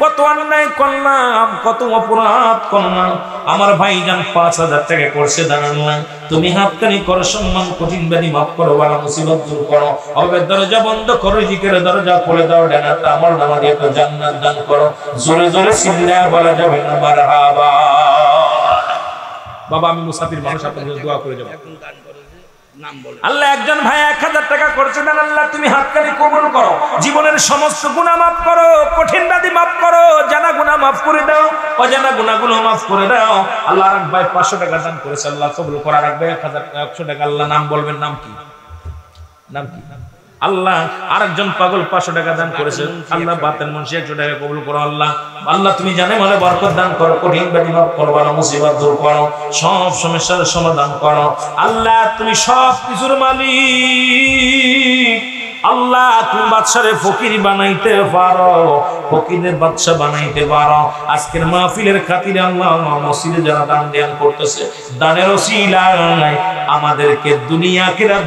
A: কত অন্যায় করলাম, কত অপরাধ করলাম। আমার ভাইজান 5,000 টাকা করছে দান। আল্লাহ তুমি হাতখানি করো সম্মান, কঠিন ব্যাধি মাফ করো, বালা মুসিবত দূর করো, অভাবের দরজা বন্ধ করো, রিজিকের দরজা খুলে দাও, ডানাত আমার নামা দিয়ে তো জান্নাত দান করো। জোরে জোরে চিল্লায়া বলা যাবে না মারহাবা। বাবা আমি মুসাফির মানুষ, আপনাদের দোয়া করে যাব। আল্লাহ একজন ভাই 1000 টাকা করছে দেন। আল্লাহ তুমি হাতখানি কবুল করো, জীবনের সমস্ত গুনাহ মাফ করো, কঠিন ব্যাধি মাফ করো, জানা গুনাহ মাফ করে দাও, অজানা গুনাহগুলো মাফ করে দাও। আল্লাহ আরেক ভাই 500 টাকা দান করেছে, আল্লাহ কবুল করো। আরেক ভাই 100 টাকা, আল্লাহ নাম বলবেন, নাম কি? নাম কি? আল্লাহ আরেকজন পাগল 500 টাকা দান করেছে, আল্লাহ বাতেন মুন্সি 100 টাকা কবুল করো। আল্লাহ আল্লাহ তুমি জানে মনে বরকত দান করো, কঠিন ব্যাধি মাফ করো, বালা মুসিবত দূর করো, সব সমস্যার সমাধান করো। আল্লাহ তুমি সব কিছুর মালিক। আল্লাহ তুমি বাদশারে ফকির বানাইতে পারো, ফকিরের বাদশা বানাইতে পারো। আজকের মাহফিলের খাতিরে আল্লাহ মসজিদে যারা দান করতেছে, দানের ওসিলায় আমাদেরকে দুনিয়া আখিরাত